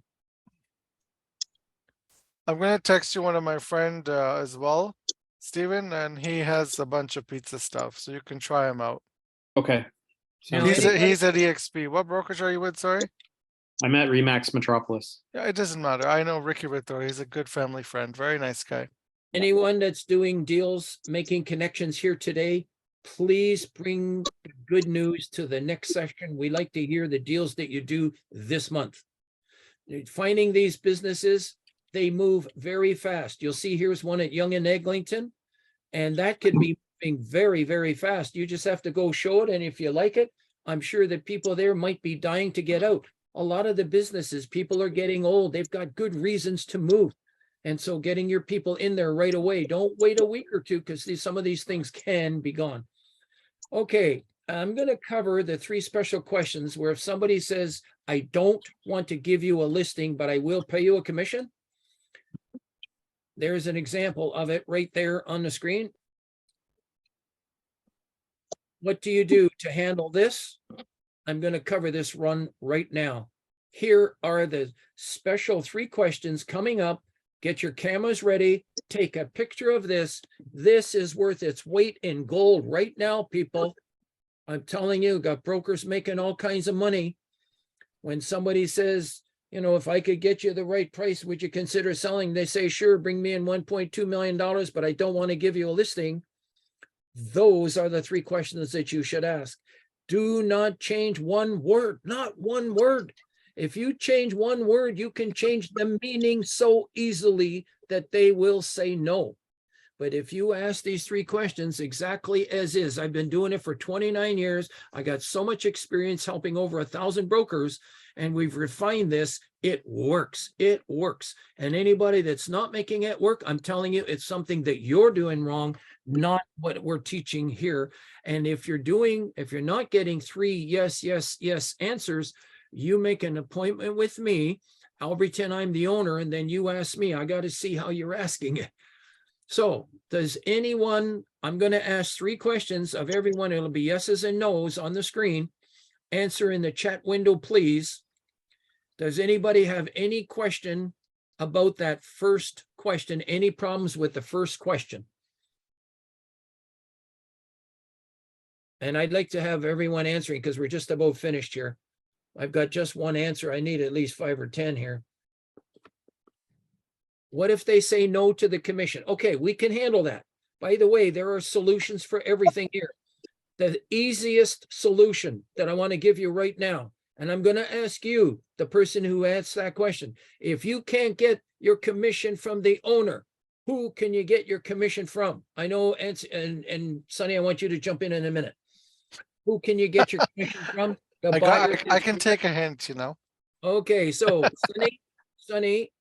I'm gonna text you one of my friend as well, Steven, and he has a bunch of pizza stuff, so you can try him out. Okay. Now, Sounds good. He's at EXP. What brokerage are you with, sorry? I'm at Remax Metropolis. Yeah, it doesn't matter. I know Ricky Ritter. He's a good family friend. Very nice guy. Anyone that's doing deals, making connections here today, please bring good news to the next session. We like to hear the deals that you do this month. Finding these businesses, they move very fast. You'll see here's one at Yonge and Eglinton, and that could be moving very, very fast. You just have to go show it, and if you like it, I'm sure that people there might be dying to get out. A lot of the businesses, people are getting old. They've got good reasons to move. And so getting your people in there right away, don't wait a week or two, because some of these things can be gone. Okay, I'm gonna cover the 3 special questions where if somebody says, I don't want to give you a listing, but I will pay you a commission. There's an example of it right there on the screen. What do you do to handle this? I'm going to cover this run right now. Here are the special 3 questions coming up. Get your cameras ready. Take a picture of this. This is worth its weight in gold right now, people. I'm telling you, got brokers making all kinds of money. When somebody says, you know, if I could get you the right price, would you consider selling? They say, sure, bring me in $1.2 million, but I don't want to give you a listing. Those are the 3 questions that you should ask. Do not change one word, not one word. If you change one word, you can change the meaning so easily that they will say no. But if you ask these 3 questions exactly as is, I've been doing it for 29 years. I got so much experience helping over 1,000 brokers, and we've refined this. It works. It works. And anybody that's not making it work, I'm telling you, it's something that you're doing wrong, not what we're teaching here. And if you're not getting 3 yes, yes, yes answers, you make an appointment with me. I'll pretend I'm the owner, and then you ask me. I got to see how you're asking it. So does anyone, I'm going to ask 3 questions of everyone. It'll be yeses and nos on the screen. Answer in the chat window, please. Does anybody have any question about that first question? Any problems with the first question? And I'd like to have everyone answering because we're just about finished here. I've got just one answer. I need at least 5 or 10 here. What if they say no to the commission? Okay, we can handle that. By the way, there are solutions for everything here. The easiest solution that I want to give you right now, and I'm going to ask you, the person who asked that question, if you can't get your commission from the owner, who can you get your commission from? I know, and Sonny, I want you to jump in a minute. Who can you get your commission from? The buyer. I can take a hint, you know. Okay, so Sonny,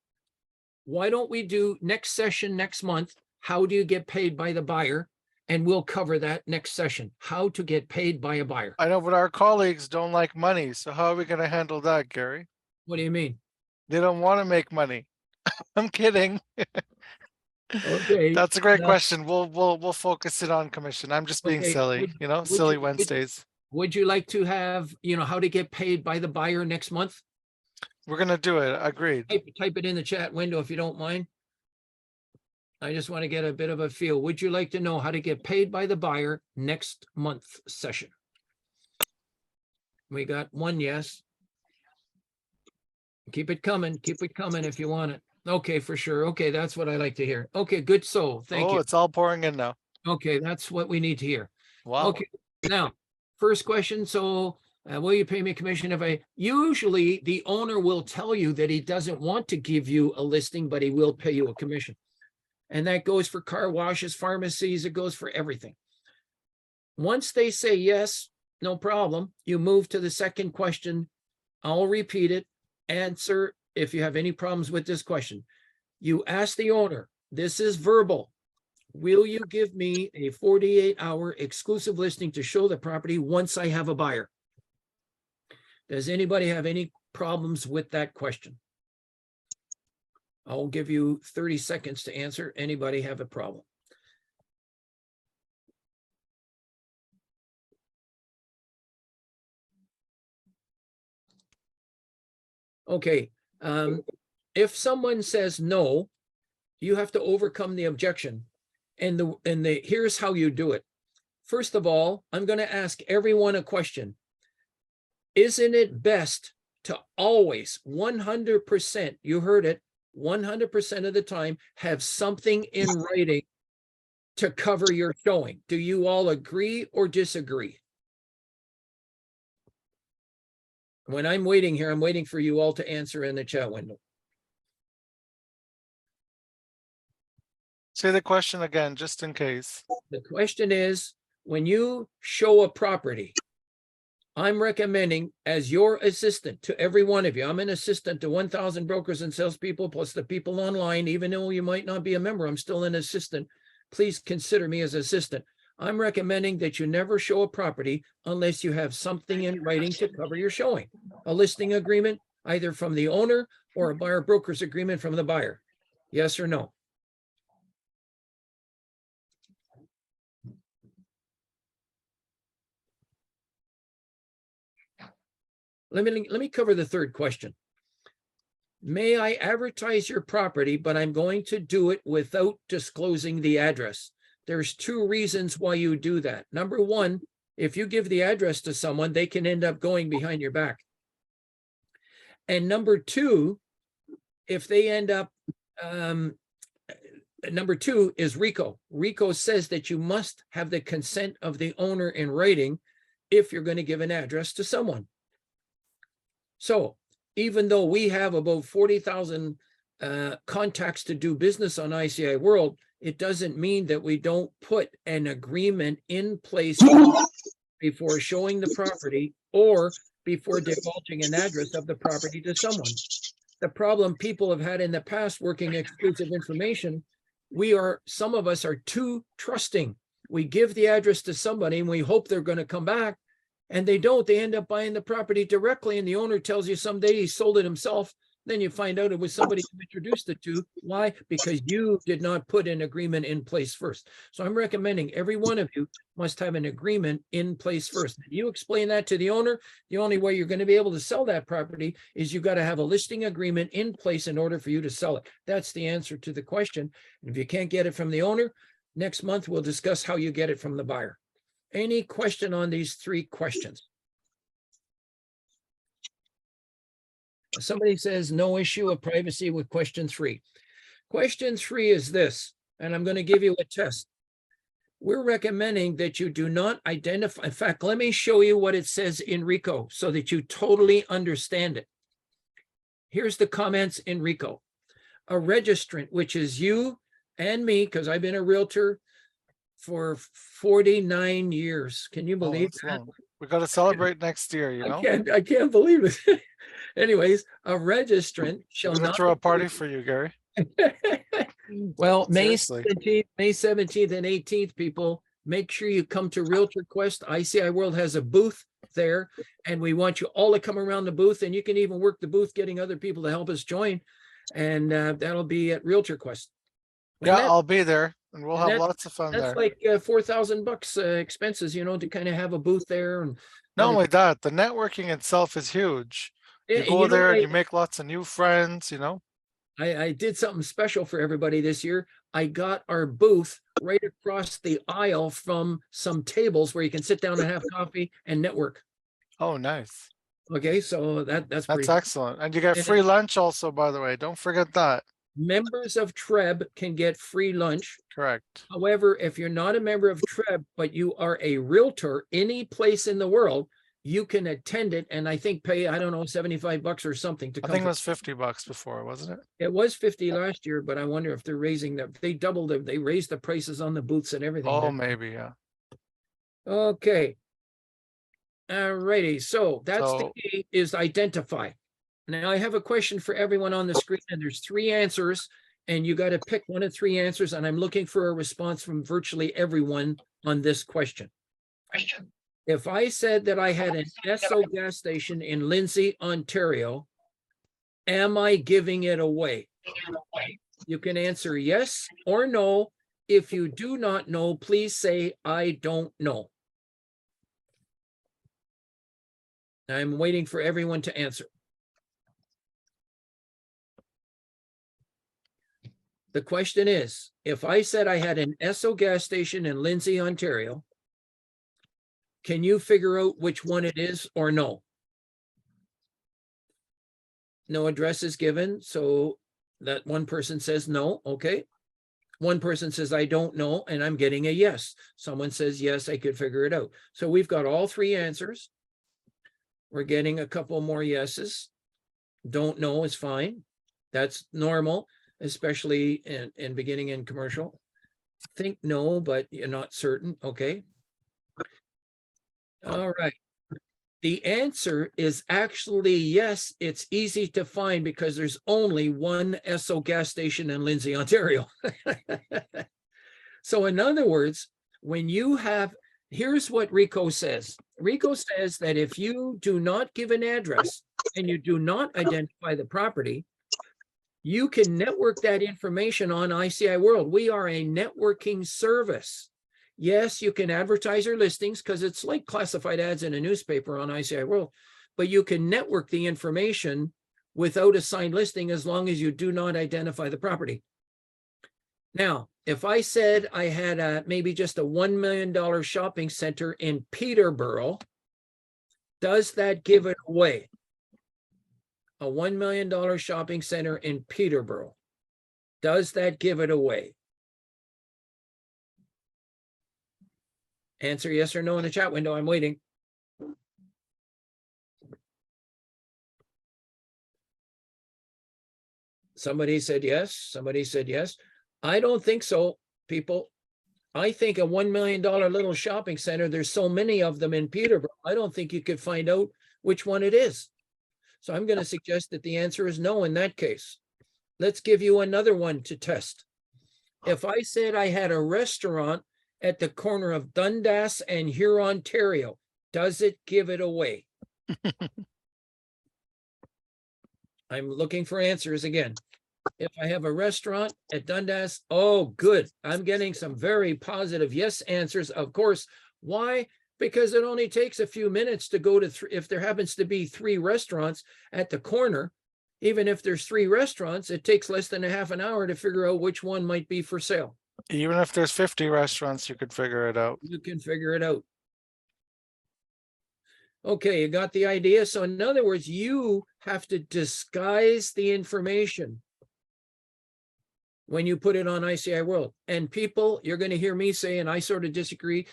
why don't we do next session next month? How do you get paid by the buyer? And we'll cover that next session. How to get paid by a buyer. I know, but our colleagues don't like money. So how are we going to handle that, Gary? What do you mean? They don't want to make money. I'm kidding. Okay. That's a great question. We'll focus it on commission. I'm just being Okay, silly, you know, silly Wednesdays. Would you like to have, you know, how to get paid by the buyer next month? We're going to do it. Agreed. Type it in the chat window if you don't mind. I just want to get a bit of a feel. Would you like to know how to get paid by the buyer next month session? We got 1 yes. Keep it coming. Keep it coming if you want it. Okay, for sure. Okay, that's what I like to hear. Okay, good. So thank you. It's all pouring in now. Okay, that's what we need to hear. Wow. Okay, now, first question. So will you pay me a commission if I, usually the owner will tell you that he doesn't want to give you a listing, but he will pay you a commission. And that goes for car washes, pharmacies, it goes for everything. Once they say yes, no problem, you move to the second question. I'll repeat it. Answer if you have any problems with this question. You ask the owner, this is verbal. Will you give me a 48-hour exclusive listing to show the property once I have a buyer? Does anybody have any problems with that question? I'll give you 30 seconds to answer. Anybody have a problem? Okay. If someone says no, you have to overcome the objection. And here's how you do it. First of all, I'm going to ask everyone a question. Isn't it best to always 100%, you heard it, 100% of the time, have something in writing to cover your showing? Do you all agree or disagree? When I'm waiting here, I'm waiting for you all to answer in the chat window. Say the question again, just in case. The question is, when you show a property, I'm recommending as your assistant to every one of you, I'm an assistant to 1,000 brokers and salespeople, plus the people online, even though you might not be a member, I'm still an assistant. Please consider me as assistant. I'm recommending that you never show a property unless you have something in writing to cover your showing. A listing agreement, either from the owner or a buyer broker's agreement from the buyer. Yes or no? Let me cover the third question. May I advertise your property, but I'm going to do it without disclosing the address. There's two reasons why you do that. Number one, if you give the address to someone, they can end up going behind your back. And number two, if they end up, number two is RICO. RICO says that you must have the consent of the owner in writing if you're going to give an address to someone. So even though we have about 40,000 contacts to do business on ICIWorld, it doesn't mean that we don't put an agreement in place before showing the property or before divulging an address of the property to someone. The problem people have had in the past working exclusive information, some of us are too trusting. We give the address to somebody and we hope they're going to come back, and they don't. They end up buying the property directly, and the owner tells you someday he sold it himself. Then you find out it was somebody you introduced it to. Why? Because you did not put an agreement in place first. So I'm recommending every one of you must have an agreement in place first. If you explain that to the owner, the only way you're going to be able to sell that property is you've got to have a listing agreement in place in order for you to sell it. That's the answer to the question. And if you can't get it from the owner, next month we'll discuss how you get it from the buyer. Any question on these three questions? Somebody says no issue of privacy with question 3. Question 3 is this, and I'm going to give you a test. We're recommending that you do not identify. In fact, let me show you what it says in RICO so that you totally understand it. Here's the comments in RICO. A registrant, which is you and me, because I've been a realtor for 49 years. Can you believe that? Long. We got to celebrate next year, you know? I can't believe it. Anyways, a registrant shall I'm gonna not throw a party for you, Gary. Well, May Seriously. 17th and 18th, people, make sure you come to Realtor Quest. ICIWorld has a booth there, and we want you all to come around the booth, and you can even work the booth getting other people to help us join. And that'll be at Realtor Quest. And Yeah, that- I'll be there, and we'll and have that- lots of fun that's there. like $4,000 expenses, you know, to kind of have a booth there. And Not only that, the networking itself is huge. You and go you know, there and you make lots of new friends, you know? I did something special for everybody this year. I got our booth right across the aisle from some tables where you can sit down and have coffee and network. Oh, nice. Okay, so that's That's pretty. excellent. And you get And free then- lunch also, by the way. Don't forget that. Members of TREB can get free lunch. Correct. However, if you're not a member of TREB, but you are a realtor any place in the world, you can attend it and I think pay, I don't know, $75 or something to I come. think it to- was $50 before, wasn't it? It was 50 last year, but I wonder if they're raising them. They doubled them. They raised the prices on the booths and everything. Oh, now. maybe, yeah. Okay. All righty. So that's the So- key, is identify. Now I have a question for everyone on the screen, and there's 3 answers, and you got to pick one of 3 answers, and I'm looking for a response from virtually everyone on this question. If I said that I had an Esso gas station in Lindsay, Ontario, am I giving it away? You can answer yes or no. If you do not know, please say, I don't know. I'm waiting for everyone to answer. The question is, if I said I had an Esso gas station in Lindsay, Ontario, can you figure out which one it is or no? No address is given, so that one person says no, okay. One person says, I don't know, and I'm getting a yes. Someone says, yes, I could figure it out. So we've got all 3 answers. We're getting a couple more yeses. Don't know is fine. That's normal, especially in beginning in commercial. Think no, but you're not certain, okay. All right. The answer is actually yes. It's easy to find because there's only one Esso gas station in Lindsay, Ontario. So in other words, When you have, here's what Rico says. Rico says that if you do not give an address and you do not identify the property, you can network that information on ICIWorld. We are a networking service. Yes, you can advertise your listings because it's like classified ads in a newspaper on ICIWorld, but you can network the information without a signed listing as long as you do not identify the property. Now, if I said I had maybe just a $1 million shopping center in Peterborough, does that give it away? A $1 million shopping center in Peterborough. Does that give it away? Answer yes or no in the chat window. I'm waiting. Somebody said yes. Somebody said yes. I don't think so, people. I think a $1 million little shopping center, there's so many of them in Peterborough, I don't think you could find out which one it is. So I'm going to suggest that the answer is no in that case. Let's give you another one to test. If I said I had a restaurant at the corner of Dundas and Huron, Ontario, does it give it away? I'm looking for answers again. If I have a restaurant at Dundas, oh, good. I'm getting some very positive yes answers, of course. Why? Because it only takes a few minutes to go to, if there happens to be 3 restaurants at the corner, even if there's 3 restaurants, it takes less than a half an hour to figure out which one might be for sale. Even if there's 50 restaurants, you could figure it out. You can figure it out. Okay, you got the idea. So in other words, you have to disguise the information when you put it on ICIWorld. And people, you're going to hear me say, and I sort of disagree,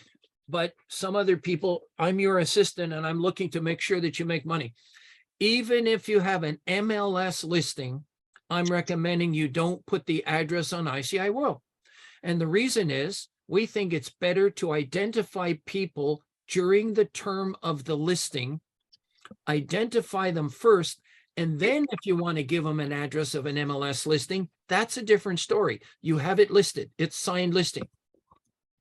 but some other people, I'm your assistant and I'm looking to make sure that you make money. Even if you have an MLS listing, I'm recommending you don't put the address on ICIWorld. And the reason is we think it's better to identify people during the term of the listing, identify them first, and then if you want to give them an address of an MLS listing, that's a different story. You have it listed, it's signed listing,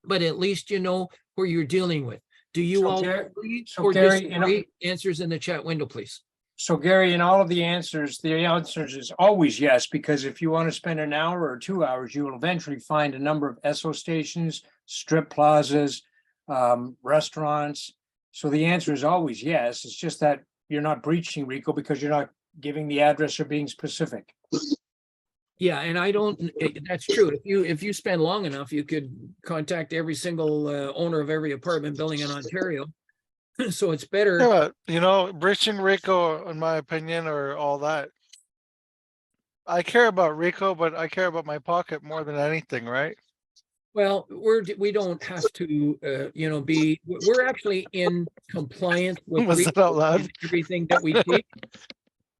but at least you know who you're dealing with. Do you all agree or disagree? Answers in the chat window, please. So Gary, in all of the answers is always yes, because if you want to spend an hour or 2 hours, you will eventually find a number of Esso stations, strip plazas, restaurants. So the answer is always yes. It's just that you're not breaching RICO because you're not giving the address or being specific. Yeah, and I don't, that's true. If you spend long enough, you could contact every single owner of every apartment building in Ontario. So it's better. Yeah, but, you know, breaching RICO, in my opinion, or all that. I care about RICO, but I care about my pocket more than anything, right? Well, we don't have to, you know, we're actually in compliance with Was that RICO out loud? in everything that we teach.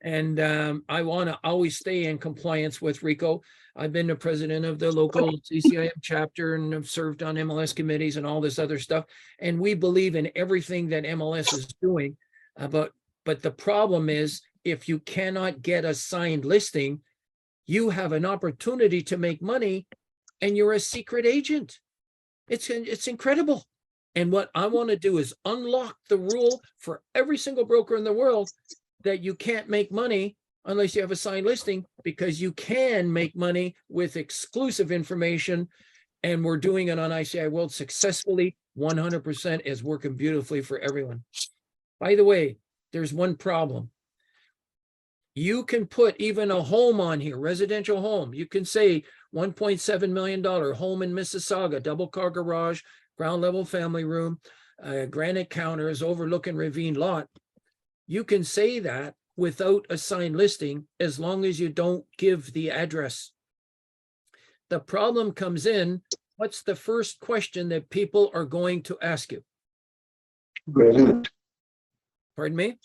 And I want to always stay in compliance with RICO. I've been the president of the local CCIM chapter and I've served on MLS committees and all this other stuff. And we believe in everything that MLS is doing. But the problem is, if you cannot get a signed listing, you have an opportunity to make money and you're a secret agent. It's incredible. And what I want to do is unlock the rule for every single broker in the world that you can't make money unless you have a signed listing, because you can make money with exclusive information. And we're doing it on ICIWorld successfully. 100% is working beautifully for everyone. By the way, there's one problem. You can put even a home on here, residential home. You can say $1.7 million home in Mississauga, double car garage, ground level family room, granite counters overlooking ravine lot. You can say that without a signed listing as long as you don't give the address. The problem comes in, what's the first question that people are going to ask you? Pardon me?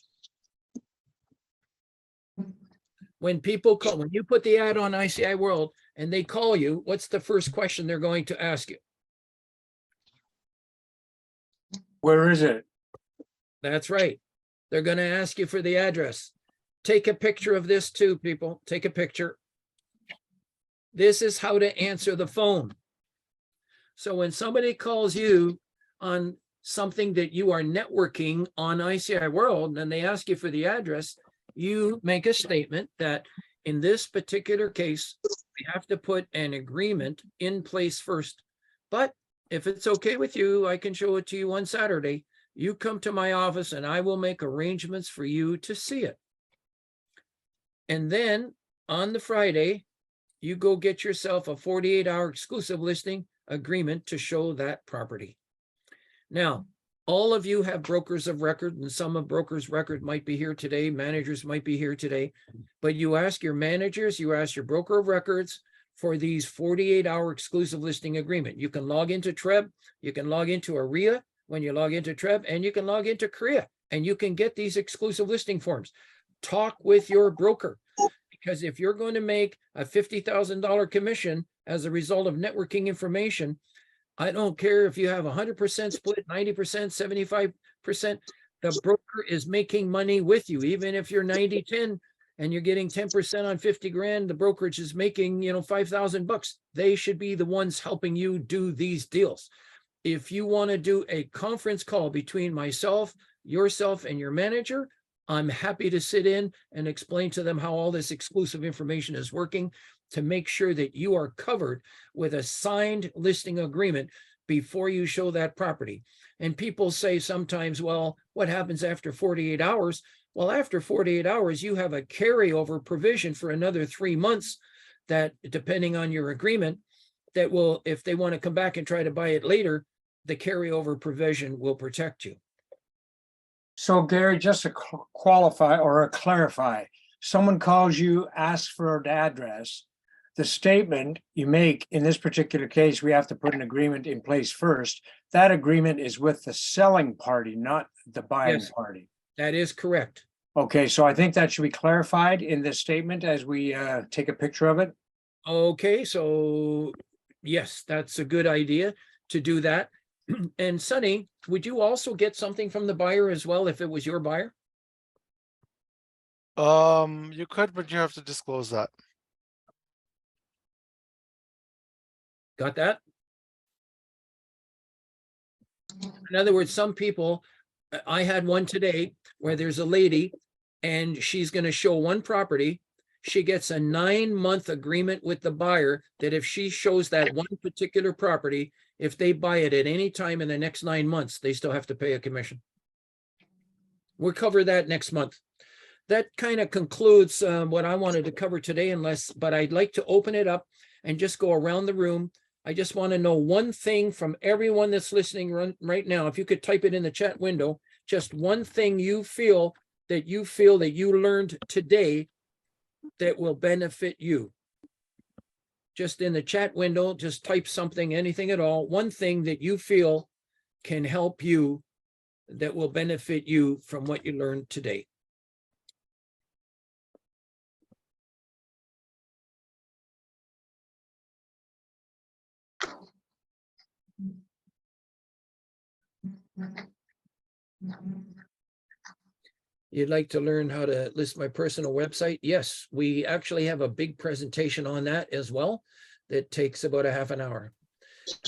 When people call, when you put the ad on ICIWorld and they call you, what's the first question they're going to ask you? Where is it? That's right. They're going to ask you for the address. Take a picture of this too, people. Take a picture. This is how to answer the phone. So when somebody calls you on something that you are networking on ICIWorld and they ask you for the address, you make a statement that in this particular case, we have to put an agreement in place first. But if it's okay with you, I can show it to you on Saturday. You come to my office and I will make arrangements for you to see it. And then on the Friday, you go get yourself a 48-hour exclusive listing agreement to show that property. Now, all of you have brokers of record, and some of brokers record might be here today, managers might be here today, but you ask your managers, you ask your broker of records for these 48-hour exclusive listing agreement. You can log into Treb, you can log into ARIA when you log into Treb, and you can log into Korea, and you can get these exclusive listing forms. Talk with your broker, because if you're going to make a $50,000 commission as a result of networking information, I don't care if you have 100% split, 90%, 75%, the broker is making money with you. Even if you're 90-10 and you're getting 10% on 50 grand, the brokerage is making, $5,000. They should be the ones helping you do these deals. If you want to do a conference call between myself, yourself, and your manager, I'm happy to sit in and explain to them how all this exclusive information is working to make sure that you are covered with a signed listing agreement before you show that property. And people say sometimes, well, what happens after 48 hours? Well, after 48 hours, you have a carryover provision for another 3 months that, depending on your agreement, that will, if they want to come back and try to buy it later, the carryover provision will protect you. So Gary, just to qualify or clarify, someone calls you, asks for the address. The statement you make in this particular case, we have to put an agreement in place first. That agreement is with the selling party, not the buying Yes. party. That is correct. Okay, so I think that should be clarified in this statement as we take a picture of it. Okay, so yes, that's a good idea to do that. And Sonny, would you also get something from the buyer as well if it was your buyer? You could, but you have to disclose that. Got that? In other words, some people, I had one today where there's a lady and she's going to show one property. She gets a 9-month agreement with the buyer that if she shows that one particular property, if they buy it at any time in the next 9 months, they still have to pay a commission. We'll cover that next month. That kind of concludes what I wanted to cover today, but I'd like to open it up and just go around the room. I just want to know one thing from everyone that's listening right now. If you could type it in the chat window, just one thing you feel that you learned today that will benefit you. Just in the chat window, just type something, anything at all. One thing that you feel can help you, that will benefit you from what you learned today. You'd like to learn how to list my personal website? Yes, we actually have a big presentation on that as well. That takes about a half an hour.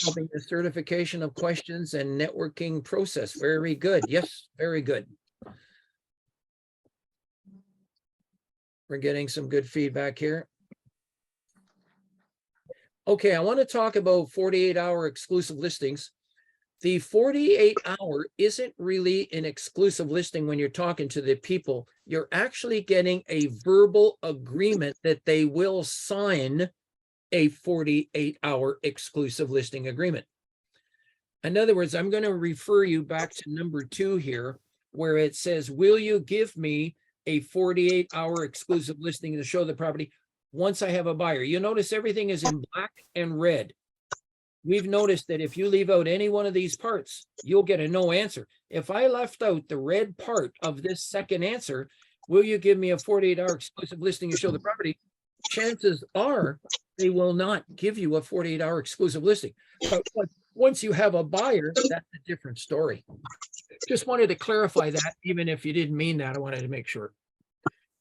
Helping the certification of questions and networking process. Very good. Yes, very good. We're getting some good feedback here. Okay, I want to talk about 48-hour exclusive listings. The 48-hour isn't really an exclusive listing when you're talking to the people. You're actually getting a verbal agreement that they will sign a 48-hour exclusive listing agreement. In other words, I'm going to refer you back to number 2 here, where it says, will you give me a 48-hour exclusive listing to show the property once I have a buyer? You notice everything is in black and red. We've noticed that if you leave out any one of these parts, you'll get a no answer. If I left out the red part of this second answer, will you give me a 48-hour exclusive listing to show the property? Chances are they will not give you a 48-hour exclusive listing. But once you have a buyer, that's a different story. Just wanted to clarify that, even if you didn't mean that, I wanted to make sure.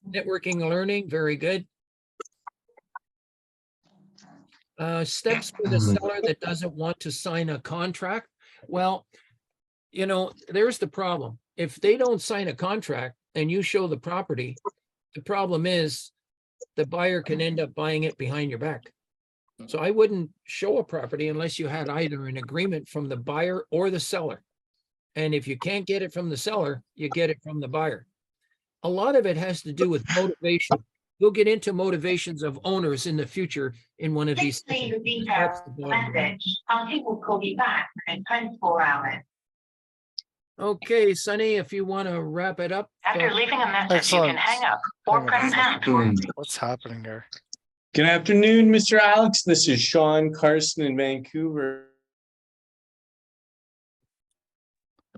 Networking and learning, very good. Steps for the seller that doesn't want to sign a contract. Well, you know, there's the problem. If they don't sign a contract and you show the property, the problem is the buyer can end up buying it behind your back. So I wouldn't show a property unless you had either an agreement from the buyer or the seller. And if you can't get it from the seller, you get it from the buyer. A lot of it has to do with motivation. We'll get into motivations of owners in the future in one of these. Please leave a sessions. detailed That's the bottom line. message. Our team will call you back in 24 hours. Okay, Sonny, if you want to wrap it up. After leaving a message, Excellent. you can hang up or Hang on a press second. pound. What's happening here? Good afternoon, Mr. Alex. This is Sean Carson in Vancouver.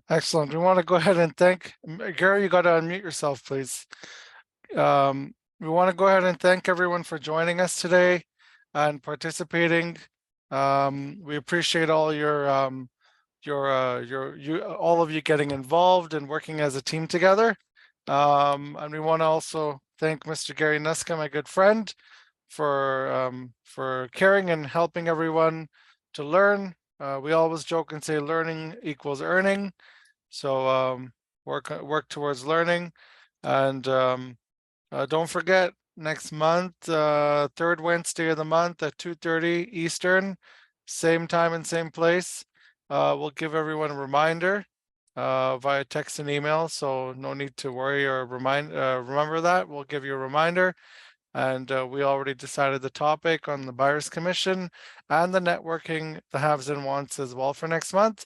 Excellent. We want to go ahead and thank Gary. You got to unmute yourself, please. We want to go ahead and thank everyone for joining us today and participating. We appreciate all all of you getting involved and working as a team together. And we want to also thank Mr. Gary Nuska, my good friend, for caring and helping everyone to learn. We always joke and say learning equals earning. So work towards learning. And don't forget, next month, third Wednesday of the month at 2:30 Eastern, same time and same place. We'll give everyone a reminder via text and email. So no need to worry or remember that. We'll give you a reminder. And we already decided the topic on the Buyer's Commission and the networking, the haves and wants as well for next month.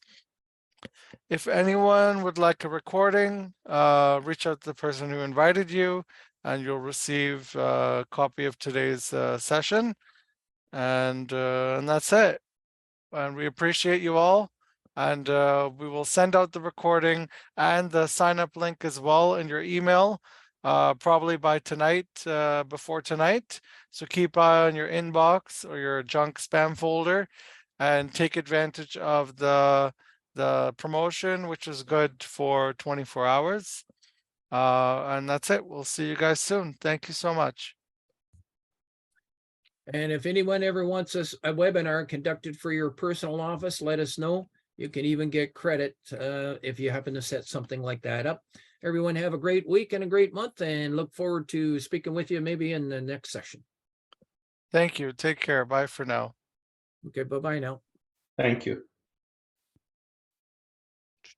If anyone would like a recording, reach out to the person who invited you and you'll receive a copy of today's session. And that's it. And we appreciate you all. And we will send out the recording and the sign up link as well in your email. Probably by tonight, before tonight. So keep eye on your inbox or your junk spam folder and take advantage of the promotion, which is good for 24 hours. And that's it. We'll see you guys soon. Thank you so much. And if anyone ever wants a webinar conducted for your personal office, let us know. You can even get credit if you happen to set something like that up. Everyone have a great week and a great month and look forward to speaking with you maybe in the next session. Thank you. Take care. Bye for now. Okay, bye-bye now. Thank you.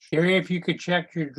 Gary, if you could check your